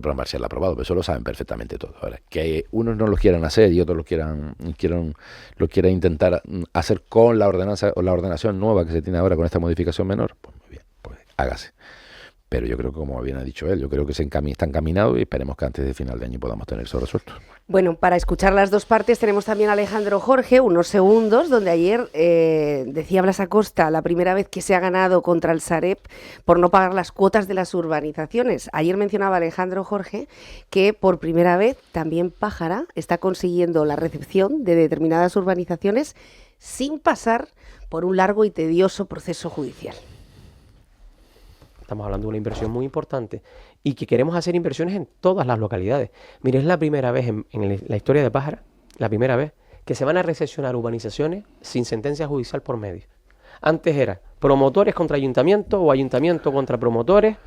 plan parcial aprobado, pero eso lo saben perfectamente todos. Ahora, que unos no lo quieran hacer y otros lo quieran intentar hacer con la ordenanza o la ordenación nueva que se tiene ahora con esta modificación menor, pues muy bien, pues hágase. Pero yo creo que, como bien ha dicho él, yo creo que está encaminado y esperemos que antes de final de año podamos tener eso resuelto. Bueno, para escuchar las 2 partes tenemos también a Alejandro Jorge, unos segundos, donde ayer decía Blas Acosta, la primera vez que se ha ganado contra el Sareb por no pagar las cuotas de las urbanizaciones. Ayer mencionaba Alejandro Jorge que por primera vez también Pájara está consiguiendo la recepción de determinadas urbanizaciones sin pasar por un largo y tedioso proceso judicial. Estamos hablando de una inversión muy importante y que queremos hacer inversiones en todas las localidades. Mire, es la primera vez en la historia de Pájara, la primera vez que se van a recepcionar urbanizaciones sin sentencia judicial por medio. Antes era promotores contra ayuntamiento o ayuntamiento contra promotores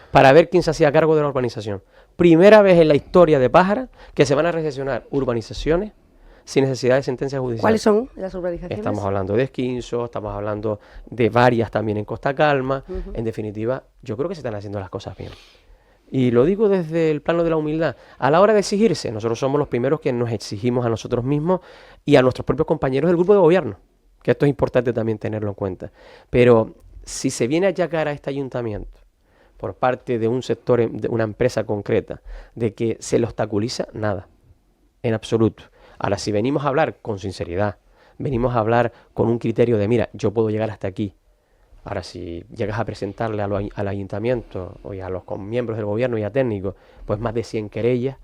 para ver quién se hacía cargo de la urbanización. Primera vez en la historia de Pájara que se van a recepcionar urbanizaciones sin necesidad de sentencia judicial. ¿Cuáles son las urbanizaciones? Estamos hablando de Esquinzo, estamos hablando de varias también en Costa Calma. En definitiva, yo creo que se están haciendo las cosas bien. Y lo digo desde el plano de la humildad. A la hora de exigirse, nosotros somos los primeros que nos exigimos a nosotros mismos y a nuestros propios compañeros del grupo de gobierno, que esto es importante también tenerlo en cuenta. Pero si se viene a achacar a este ayuntamiento por parte de un sector, de una empresa concreta, de que se le obstaculiza, nada, en absoluto. Ahora, si venimos a hablar con sinceridad, venimos a hablar con un criterio de, mira, yo puedo llegar hasta aquí. Ahora, si llegas a presentarle al ayuntamiento o a los miembros del gobierno y a técnicos, pues más de 100 querellas,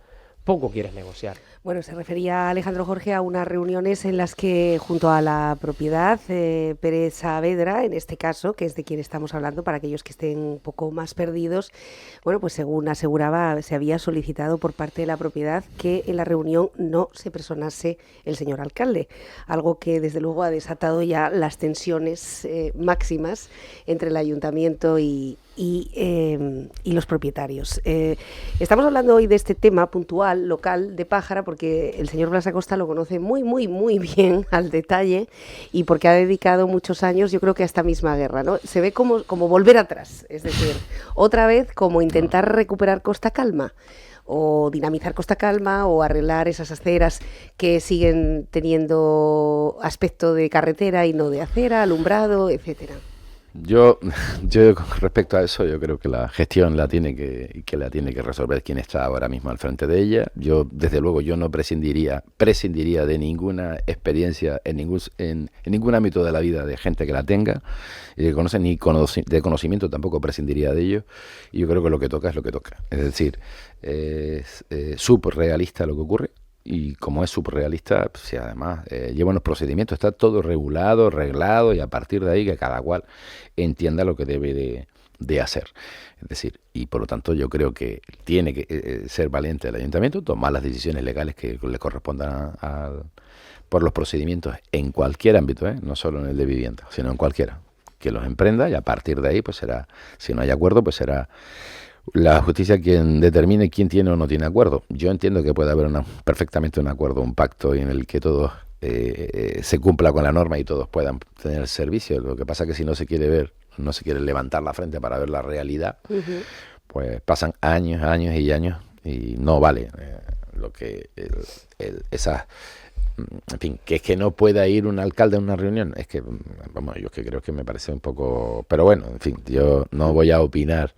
poco quieres negociar. Bueno, se refería Alejandro Jorge a unas reuniones en las que, junto a la propiedad, Pérez Saavedra, en este caso, que es de quien estamos hablando, para aquellos que estén un poco más perdidos, bueno, pues según aseguraba, se había solicitado por parte de la propiedad que en la reunión no se personase el señor alcalde, algo que desde luego ha desatado ya las tensiones máximas entre el ayuntamiento y los propietarios. Estamos hablando hoy de este tema puntual, local, de Pájara, porque el señor Blas Acosta lo conoce muy bien al detalle y porque ha dedicado muchos años, yo creo que a esta misma guerra, ¿no? Se ve como volver atrás, es decir, otra vez como intentar recuperar Costa Calma, o dinamizar Costa Calma, o arreglar esas aceras que siguen teniendo aspecto de carretera y no de acera, alumbrado, etcétera. Yo con respecto a eso, yo creo que la gestión la tiene que resolver quien está ahora mismo al frente de ella. Yo, desde luego, yo no prescindiría de ninguna experiencia en ningún ámbito de la vida de gente que la tenga y que conoce, ni de conocimiento tampoco prescindiría de ello. Y yo creo que lo que toca es lo que toca. Es decir, es surrealista lo que ocurre. Y como es surrealista, pues, si además lleva unos procedimientos, está todo regulado, reglado, y a partir de ahí que cada cual entienda lo que debe de hacer. Es decir, y por lo tanto yo creo que tiene que ser valiente el ayuntamiento, tomar las decisiones legales que le correspondan por los procedimientos en cualquier ámbito, no solo en el de vivienda, sino en cualquiera, que los emprenda, y a partir de ahí pues será, si no hay acuerdo, pues será la justicia quien determine quién tiene o no tiene acuerdo. Yo entiendo que puede haber perfectamente un acuerdo, un pacto en el que todos se cumpla con la norma y todos puedan tener servicio. Lo que pasa es que si no se quiere levantar la frente para ver la realidad, pues pasan años y años y no vale lo que esas... En fin, que es que no pueda ir un alcalde a una reunión, es que, vamos, yo es que creo que me parece un poco... Pero bueno, en fin, yo no voy a opinar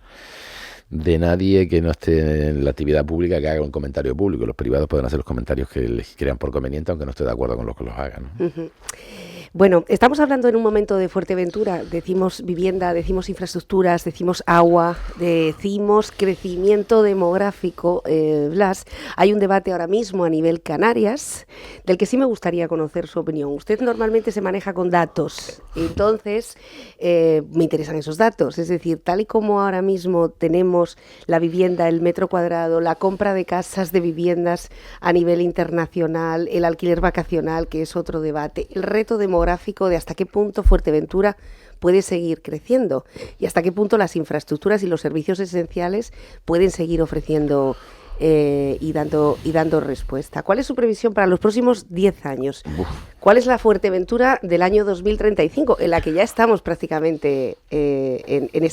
de nadie que no esté en la actividad pública, que haga un comentario público. Los privados pueden hacer los comentarios que les crean por conveniente, aunque no esté de acuerdo con los que los hagan, ¿no? Bueno, estamos hablando en un momento de Fuerteventura, decimos vivienda, decimos infraestructuras, decimos agua, decimos crecimiento demográfico, Blas. Hay un debate ahora mismo a nivel Canarias, del que sí me gustaría conocer su opinión. Usted normalmente se maneja con datos, entonces me interesan esos datos, es decir, tal y como ahora mismo tenemos la vivienda, el metro cuadrado, la compra de casas de viviendas a nivel internacional, el alquiler vacacional, que es otro debate, el reto demográfico de hasta qué punto Fuerteventura puede seguir creciendo y hasta qué punto las infraestructuras y los servicios esenciales pueden seguir ofreciendo y dando respuesta. ¿Cuál es su previsión para los próximos 10 años? ¿Cuál es la Fuerteventura del año 2035, en la que ya estamos prácticamente en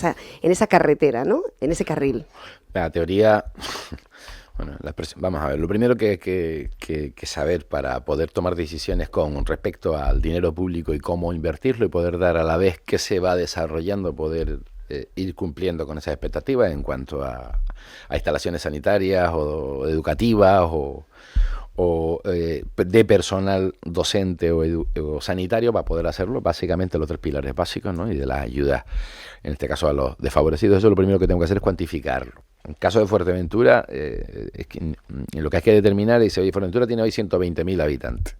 esa carretera, ¿no? En ese carril? La teoría... Bueno, vamos a ver, lo primero que saber para poder tomar decisiones con respecto al dinero público y cómo invertirlo y poder dar a la vez que se va desarrollando, poder ir cumpliendo con esas expectativas en cuanto a instalaciones sanitarias o educativas o de personal docente o sanitario, para poder hacerlo, básicamente los 3 pilares básicos, ¿no? Y de las ayudas, en este caso a los desfavorecidos. Eso lo primero que tengo que hacer es cuantificarlo. En el caso de Fuerteventura, es que lo que hay que determinar es, oye, Fuerteventura tiene hoy 120.000 habitantes.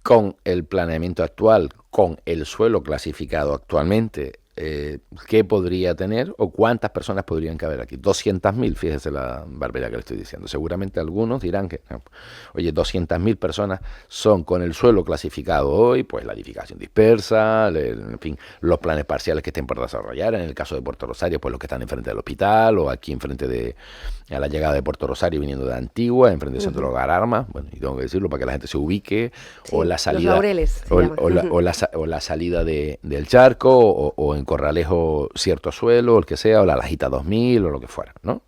Con el planeamiento actual, con el suelo clasificado actualmente, ¿qué podría tener o cuántas personas podrían caber aquí? 200.000, fíjese la barbaridad que le estoy diciendo. Seguramente algunos dirán que, oye, 200.000 personas son con el suelo clasificado hoy, pues la edificación dispersa, en fin, los planes parciales que estén por desarrollar. En el caso de Puerto Rosario, pues los que están enfrente del hospital, o aquí enfrente a la llegada de Puerto Rosario viniendo de Antigua, enfrente del Centro de Hogar Armas, bueno, y tengo que decirlo para que la gente se ubique, sí, o la salida, los Laureles, o la salida del Charco, o en Corralejo cierto suelo, o el que sea, o la Lajita 2000, o lo que fuera, ¿no?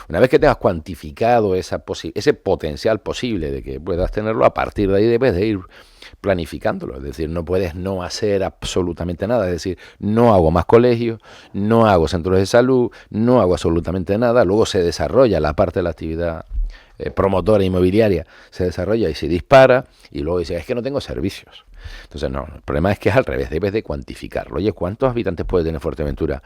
Una vez que tengas cuantificado ese potencial posible de que puedas tenerlo, a partir de ahí debes de ir planificándolo. Es decir, no puedes no hacer absolutamente nada. Es decir, no hago más colegios, no hago centros de salud, no hago absolutamente nada. Luego se desarrolla la parte de la actividad promotora inmobiliaria, se desarrolla y se dispara, y luego dice, es que no tengo servicios. Entonces, no, el problema es que es al revés, debes de cuantificarlo. Oye, ¿cuántos habitantes puede tener Fuerteventura?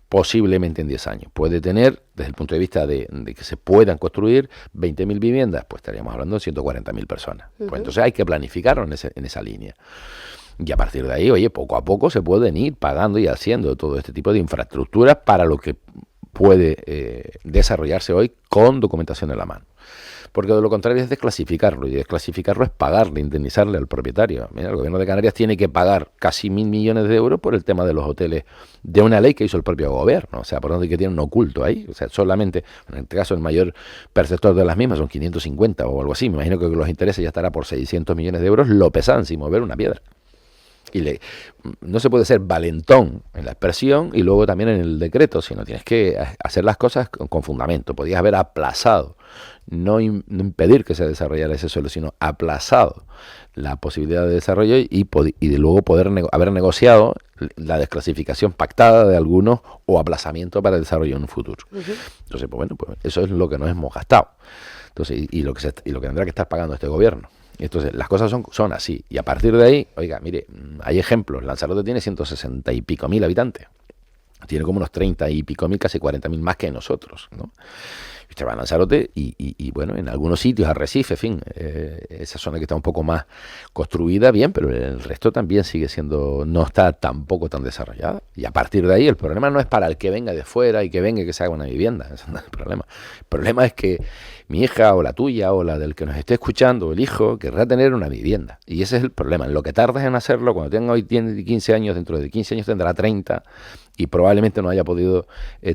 Posiblemente en 10 años. Puede tener, desde el punto de vista de que se puedan construir 20.000 viviendas, pues estaríamos hablando de 140.000 personas. Pues entonces hay que planificarlo en esa línea. Y a partir de ahí, oye, poco a poco se pueden ir pagando y haciendo todo este tipo de infraestructuras para lo que puede desarrollarse hoy con documentación en la mano. Porque de lo contrario es desclasificarlo, y desclasificarlo es pagarle, indemnizarle al propietario. Mira, el gobierno de Canarias tiene que pagar casi 1.000 millones de euros por el tema de los hoteles, de una ley que hizo el propio gobierno, o sea, por donde que tiene un oculto ahí, o sea, solamente, en este caso el mayor perceptor de las mismas son 550 o algo así, me imagino que los intereses ya estará por 600 millones de euros, lo pesan sin mover una piedra. Y no se puede ser valentón en la expresión y luego también en el decreto, sino tienes que hacer las cosas con fundamento. Podías haber aplazado, no impedir que se desarrollara ese suelo, sino aplazado la posibilidad de desarrollo y de luego poder haber negociado la desclasificación pactada de algunos o aplazamiento para el desarrollo en un futuro. Entonces, pues bueno, pues eso es lo que nos hemos gastado. Entonces, y lo que tendrá que estar pagando este gobierno. Entonces, las cosas son así. Y a partir de ahí, oiga, mire, hay ejemplos. Lanzarote tiene 160 y pico mil habitantes. Tiene como unos 30 y pico mil, casi 40.000 más que nosotros, ¿no? Usted va a Lanzarote y bueno, en algunos sitios, Arrecife, en fin, esa zona que está un poco más construida, bien, pero el resto también sigue siendo, no está tampoco tan desarrollada. Y a partir de ahí, el problema no es para el que venga de fuera y que venga y que se haga una vivienda. Ese no es el problema. El problema es que mi hija o la tuya o la del que nos esté escuchando o el hijo querrá tener una vivienda. Y ese es el problema. En lo que tardas en hacerlo, cuando tenga hoy 15 años, dentro de 15 años tendrá 30 y probablemente no haya podido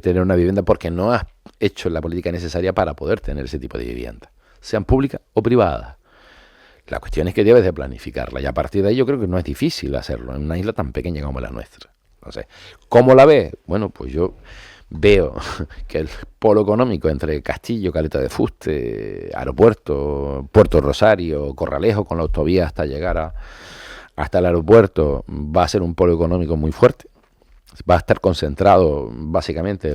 tener una vivienda porque no has hecho la política necesaria para poder tener ese tipo de vivienda, sean públicas o privadas. La cuestión es que debes de planificarla y a partir de ahí yo creo que no es difícil hacerlo en una isla tan pequeña como la nuestra. Entonces, ¿cómo la ves? Bueno, pues yo veo que el polo económico entre Castillo, Caleta de Fuste, Aeropuerto, Puerto Rosario, Corralejo, con la autovía hasta llegar hasta el aeropuerto, va a ser un polo económico muy fuerte. Va a estar concentrado básicamente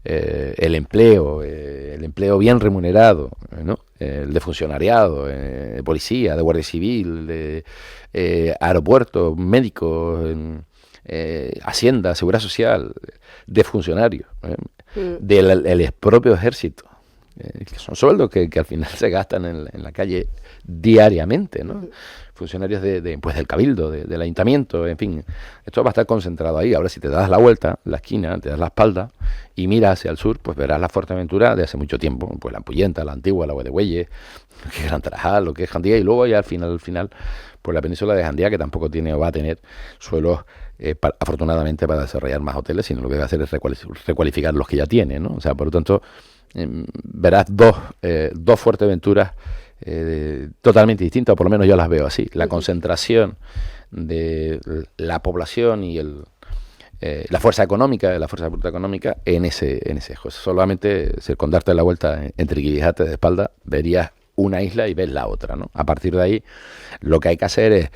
el empleo bien remunerado, ¿no? El de funcionariado, de policía, de guardia civil, de aeropuertos, médicos, hacienda, seguridad social, de funcionarios, del propio ejército, que son sueldos que al final se gastan en la calle diariamente, ¿no? Funcionarios pues del cabildo, del ayuntamiento, en fin, esto va a estar concentrado ahí. Ahora si te das la vuelta, la esquina, te das la espalda y miras hacia el sur, pues verás la Fuerteventura de hace mucho tiempo, pues la Ampuyenta, la Antigua, la Güedehuelle, lo que es Gran Tarajal, lo que es Jandía, y luego ya al final, pues la península de Jandía, que tampoco tiene o va a tener suelos afortunadamente para desarrollar más hoteles, sino lo que va a hacer es recualificar los que ya tiene, ¿no? O sea, por lo tanto, verás dos Fuerteventuras totalmente distintas, o por lo menos yo las veo así. La concentración de la población y la fuerza económica, la fuerza bruta económica en ese eje. Solamente con darte la vuelta entre Guirijate de espalda verías una isla y ves la otra, ¿no? A partir de ahí lo que hay que hacer es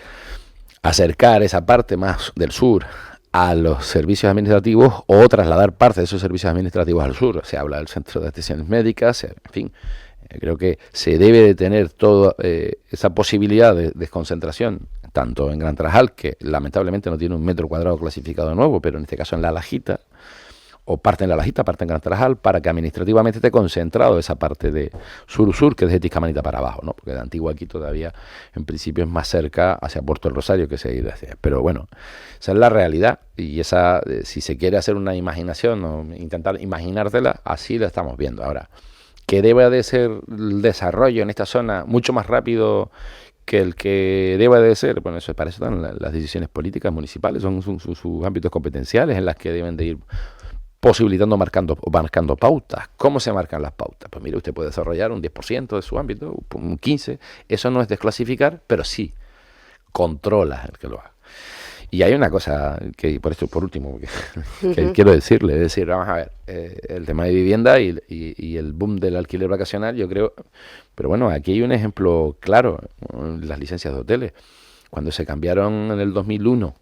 acercar esa parte más del sur a los servicios administrativos o trasladar parte de esos servicios administrativos al sur. Se habla del centro de atenciones médicas, en fin. Creo que se debe de tener toda esa posibilidad de desconcentración, tanto en Gran Tarajal, que lamentablemente no tiene un metro cuadrado clasificado nuevo, pero en este caso en La Lajita, o parte en La Lajita, parte en Gran Tarajal, para que administrativamente esté concentrado esa parte de sur-sur, que es de Tiscamanita para abajo, ¿no? Porque de Antigua aquí todavía, en principio, es más cerca hacia Puerto del Rosario que seguir hacia. Pero bueno, esa es la realidad, y esa, si se quiere hacer una imaginación o intentar imaginártela, así la estamos viendo ahora. Que debe de ser el desarrollo en esta zona mucho más rápido que el que deba de ser, bueno, eso para eso están las decisiones políticas municipales, son sus ámbitos competenciales en las que deben de ir posibilitando, marcando pautas. ¿Cómo se marcan las pautas? Pues mire, usted puede desarrollar un 10% de su ámbito, un 15%, eso no es desclasificar, pero sí controla el que lo haga. Y hay una cosa que, por último, que quiero decirle, es decir, vamos a ver, el tema de vivienda y el boom del alquiler vacacional, yo creo, pero bueno, aquí hay un ejemplo claro, las licencias de hoteles. Cuando se cambiaron en el 2001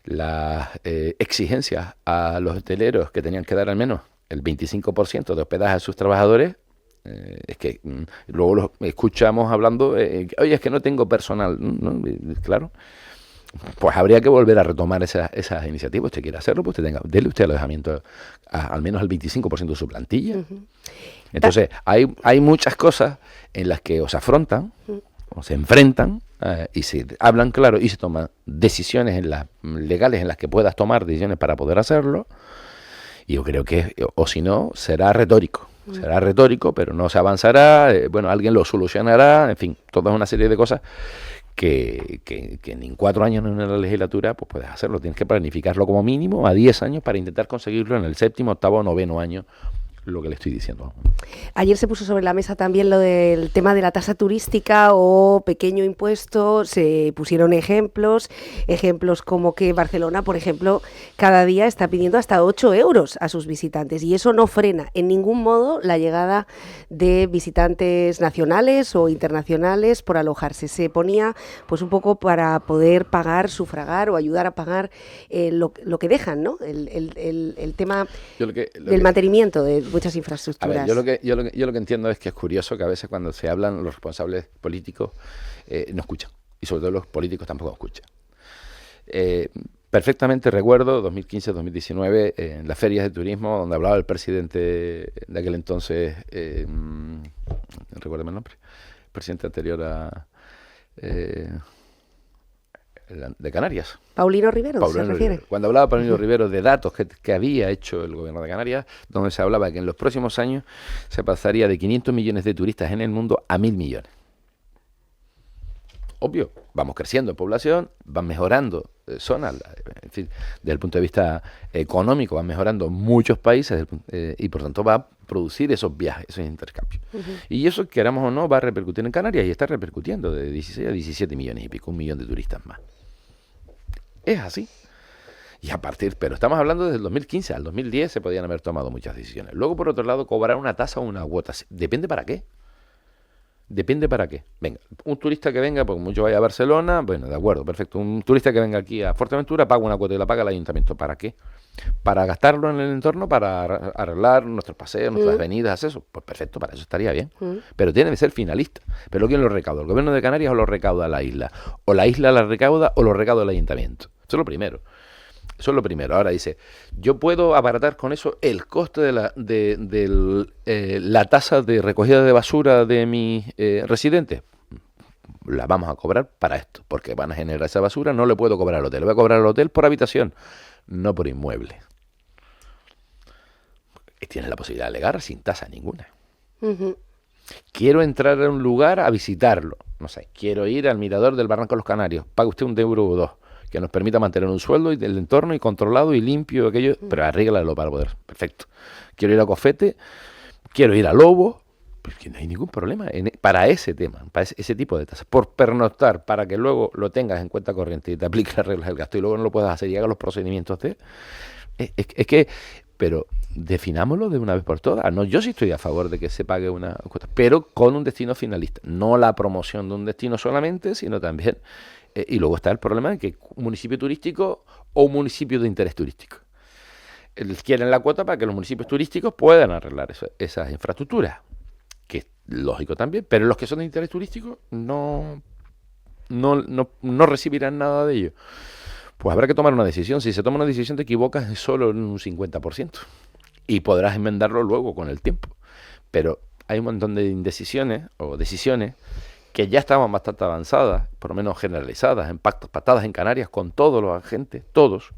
las exigencias a los hoteleros que tenían que dar al menos el 25% de hospedaje a sus trabajadores, Es que luego lo escuchamos hablando, oye, es que no tengo personal, ¿no? Claro. Pues habría que volver a retomar esas iniciativas. Usted quiere hacerlo, pues dele usted alojamiento al menos al 25% de su plantilla. Entonces, hay muchas cosas en las que os afrontan, o se enfrentan, y se hablan claro y se toman decisiones legales en las que puedas tomar decisiones para poder hacerlo. Y yo creo que, o si no, será retórico. Será retórico, pero no se avanzará, bueno, alguien lo solucionará, en fin, toda una serie de cosas que en 4 años en una legislatura pues puedes hacerlo. Tienes que planificarlo como mínimo a 10 años para intentar conseguirlo en el 7º, 8º, 9º año, lo que le estoy diciendo. Ayer se puso sobre la mesa también lo del tema de la tasa turística o pequeño impuesto. Se pusieron ejemplos como que Barcelona, por ejemplo, cada día está pidiendo hasta 8 euros a sus visitantes, y eso no frena en ningún modo la llegada de visitantes nacionales o internacionales por alojarse. Se ponía pues un poco para poder pagar, sufragar o ayudar a pagar lo que dejan, ¿no? El tema del mantenimiento de muchas infraestructuras. A ver, yo lo que entiendo es que es curioso que a veces cuando se hablan los responsables políticos no escuchan, y sobre todo los políticos tampoco escuchan. Perfectamente recuerdo 2015-2019 en las ferias de turismo donde hablaba el presidente de aquel entonces, recuérdame el nombre, el presidente anterior a de Canarias. Paulino Rivero, ¿se refiere? Cuando hablaba Paulino Rivero de datos que había hecho el gobierno de Canarias, donde se hablaba que en los próximos años se pasaría de 500 millones de turistas en el mundo a 1.000 millones. Obvio, vamos creciendo en población, van mejorando zonas, en fin, desde el punto de vista económico, van mejorando muchos países y por tanto va a producir esos viajes, esos intercambios. Y eso, queramos o no, va a repercutir en Canarias y está repercutiendo de 16 a 17 millones y pico, 1 millón de turistas más. Es así. Y pero estamos hablando desde el 2015 al 2010 se podían haber tomado muchas decisiones. Luego, por otro lado, cobrar una tasa o una cuota. Depende para qué. Depende para qué. Venga, un turista que venga, porque mucho vaya a Barcelona, bueno, de acuerdo, perfecto. Un turista que venga aquí a Fuerteventura paga una cuota y la paga el ayuntamiento. ¿Para qué? Para gastarlo en el entorno, para arreglar nuestros paseos, nuestras avenidas, eso. Pues perfecto, para eso estaría bien. Pero tiene que ser finalista. ¿Pero quién lo recauda? ¿El gobierno de Canarias o lo recauda la isla? ¿O la isla la recauda o lo recauda el ayuntamiento? Eso es lo primero. Eso es lo primero. Ahora dice, ¿yo puedo abaratar con eso el coste de la tasa de recogida de basura de mis residentes? La vamos a cobrar para esto, porque van a generar esa basura, no le puedo cobrar al hotel. Le voy a cobrar al hotel por habitación, no por inmueble. Y tienes la posibilidad de alegar sin tasa ninguna. Quiero entrar a un lugar a visitarlo. No sé, quiero ir al mirador del Barranco de los Canarios. Paga usted 1 euro o 2. Que nos permita mantener un sueldo y del entorno y controlado y limpio, aquello, pero arréglalo para poder. Perfecto. Quiero ir a Cofete, quiero ir a Lobo, pues que no hay ningún problema para ese tema, para ese tipo de tasas. Por pernoctar, para que luego lo tengas en cuenta corriente y te apliques las reglas del gasto y luego no lo puedas hacer y hagas los procedimientos de... Es que, pero definámoslo de una vez por todas. No, yo sí estoy a favor de que se pague una cuota, pero con un destino finalista. No la promoción de un destino solamente, sino también... y luego está el problema de que un municipio turístico o un municipio de interés turístico quieren la cuota para que los municipios turísticos puedan arreglar esas infraestructuras, que es lógico también, pero los que son de interés turístico no recibirán nada de ello. Pues habrá que tomar una decisión. Si se toma una decisión te equivocas solo en un 50% y podrás enmendarlo luego con el tiempo, pero hay un montón de indecisiones o decisiones que ya estaban bastante avanzadas, por lo menos generalizadas, en pactos pactadas en Canarias con todos los agentes, todos,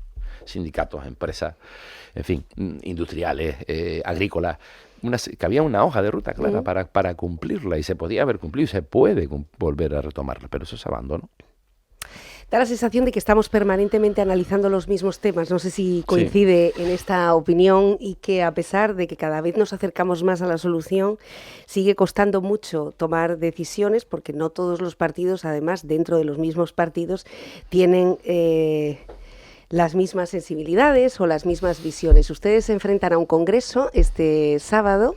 sindicatos, empresas, en fin, industriales, agrícolas, que había una hoja de ruta clara para cumplirla y se podía haber cumplido y se puede volver a retomarla, pero eso se abandonó. Da la sensación de que estamos permanentemente analizando los mismos temas. No sé si coincide en esta opinión y que a pesar de que cada vez nos acercamos más a la solución, sigue costando mucho tomar decisiones porque no todos los partidos, además, dentro de los mismos partidos, tienen las mismas sensibilidades o las mismas visiones. Ustedes se enfrentan a un congreso este sábado.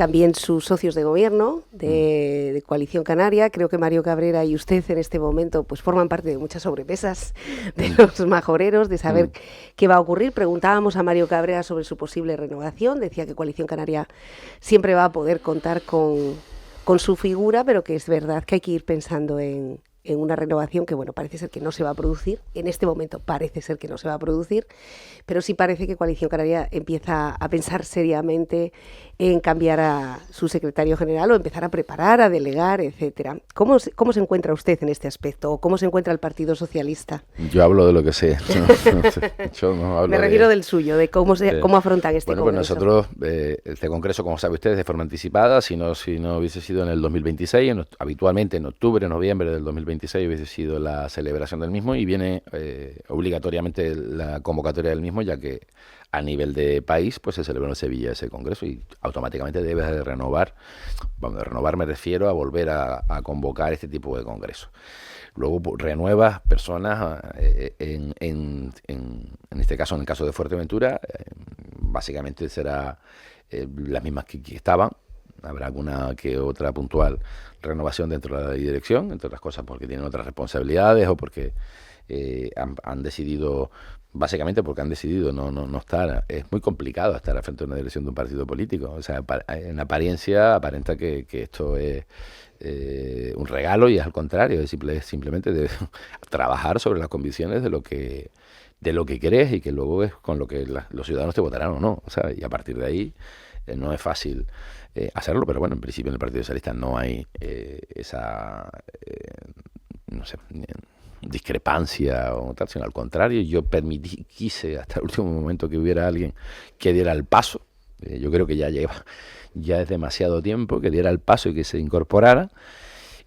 también sus socios de gobierno de Coalición Canaria. Creo que Mario Cabrera y usted en este momento pues forman parte de muchas sobremesas de los majoreros, de saber qué va a ocurrir. Preguntábamos a Mario Cabrera sobre su posible renovación, decía que Coalición Canaria siempre va a poder contar con su figura, pero que es verdad que hay que ir pensando en una renovación que, bueno, parece ser que no se va a producir. En este momento parece ser que no se va a producir, pero sí parece que Coalición Canaria empieza a pensar seriamente en cambiar a su secretario general o empezar a preparar, a delegar, etcétera. ¿Cómo se encuentra usted en este aspecto? ¿O cómo se encuentra el Partido Socialista? Yo hablo de lo que sé. Yo no hablo Me refiero del suyo, de cómo afrontan este Bueno, congreso. pues nosotros, este congreso, como sabe usted, es de forma anticipada. Si no hubiese sido en el 2026, habitualmente en octubre, noviembre del 2026 hubiese sido la celebración del mismo, y viene obligatoriamente la convocatoria del mismo, ya que a nivel de país pues se celebró en Sevilla ese congreso y automáticamente debes de renovar. Bueno, de renovar me refiero a volver a convocar este tipo de congresos. Luego renuevas personas, en este caso, en el caso de Fuerteventura, básicamente será las mismas que estaban. Habrá alguna que otra puntual renovación dentro de la dirección, entre otras cosas porque tienen otras responsabilidades o porque han decidido, básicamente porque han decidido no estar. Es muy complicado estar al frente de una dirección de un partido político. O sea, en apariencia aparenta que esto es un regalo, y es al contrario, es simplemente de trabajar sobre las convicciones de lo que crees, y que luego es con lo que los ciudadanos te votarán o no. O sea, y a partir de ahí no es fácil hacerlo, pero bueno, en principio en el Partido Socialista no hay esa no sé, discrepancia o tal, sino al contrario. Yo quise hasta el último momento que hubiera alguien que diera el paso. Yo creo que ya es demasiado tiempo que diera el paso y que se incorporara.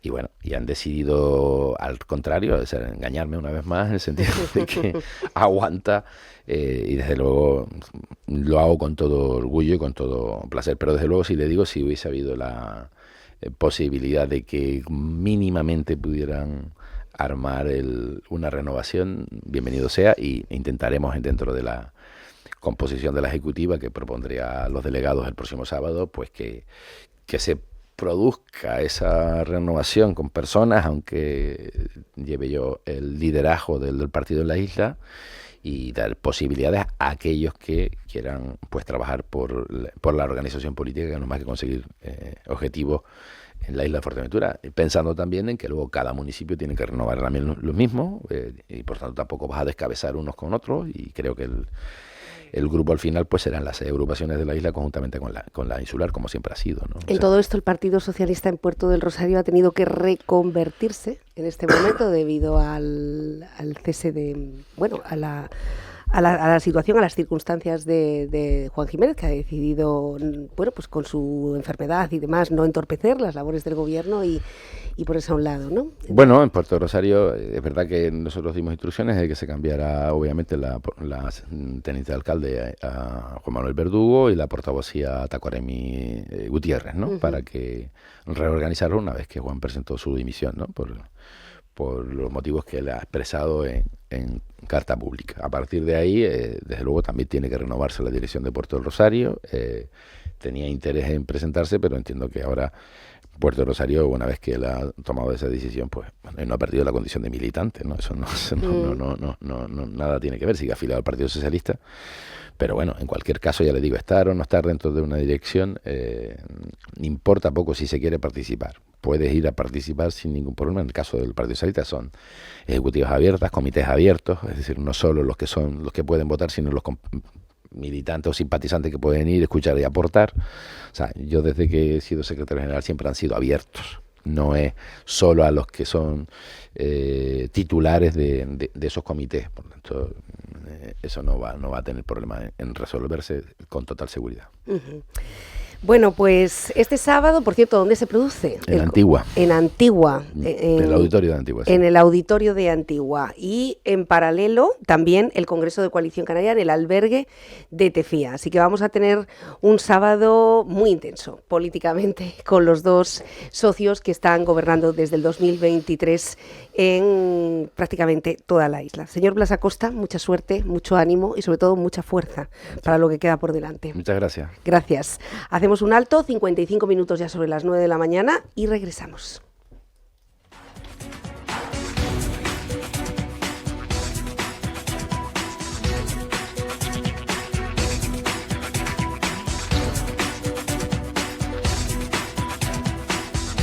Y bueno, y han decidido, al contrario, engañarme una vez más, en el sentido de que aguanta, y desde luego lo hago con todo orgullo y con todo placer. Pero desde luego, si le digo, si hubiese habido la posibilidad de que mínimamente pudieran armar una renovación, bienvenido sea, y intentaremos dentro de la composición de la ejecutiva que propondría a los delegados el próximo sábado, pues que se produzca esa renovación con personas, aunque lleve yo el liderazgo del partido en la isla, y dar posibilidades a aquellos que quieran pues trabajar por la organización política, que no es más que conseguir objetivos en la isla de Fuerteventura, pensando también en que luego cada municipio tiene que renovar también lo mismo, y por tanto tampoco vas a descabezar unos con otros, y creo que el grupo al final pues serán las agrupaciones de la isla conjuntamente con la insular, como siempre ha sido, ¿no? En todo esto, el Partido Socialista en Puerto del Rosario ha tenido que reconvertirse en este momento debido al cese de, bueno, a la situación, a las circunstancias de Juan Jiménez, que ha decidido, bueno, pues con su enfermedad y demás, no entorpecer las labores del gobierno y ponerse a un lado, ¿no? Bueno, en Puerto Rosario es verdad que nosotros dimos instrucciones de que se cambiara, obviamente, la teniente de alcalde a Juan Manuel Verdugo y la portavocía a Tacuaremi Gutiérrez, ¿no? Para que reorganizarlo una vez que Juan presentó su dimisión, ¿no? Por los motivos que él ha expresado en carta pública. A partir de ahí, desde luego, también tiene que renovarse la dirección de Puerto del Rosario. Tenía interés en presentarse, pero entiendo que ahora Puerto del Rosario, una vez que él ha tomado esa decisión, pues no ha perdido la condición de militante, ¿no? Eso no nada tiene que ver, sigue afiliado al Partido Socialista. Pero bueno, en cualquier caso, ya le digo, estar o no estar dentro de una dirección, importa poco si se quiere participar. Puedes ir a participar sin ningún problema. En el caso del Partido Socialista son ejecutivas abiertas, comités abiertos, es decir, no solo los que pueden votar, sino los militantes o simpatizantes que pueden ir, escuchar y aportar. O sea, yo desde que he sido secretario general siempre han sido abiertos. No es solo a los que son titulares de esos comités. Por lo tanto, eso no va a tener problema en resolverse con total seguridad. Bueno, pues este sábado, por cierto, ¿dónde se produce? En Antigua. En Antigua. En el auditorio de Antigua. Sí. En el auditorio de Antigua. Y en paralelo también el Congreso de Coalición Canaria en el albergue de Tefía. Así que vamos a tener un sábado muy intenso políticamente con los dos socios que están gobernando desde el 2023 en prácticamente toda la isla. Señor Blas Acosta, mucha suerte, mucho ánimo y sobre todo mucha fuerza para lo que queda por delante. Muchas gracias. Gracias. Hacemos un alto, 55 minutos ya sobre las 9 de la mañana y regresamos.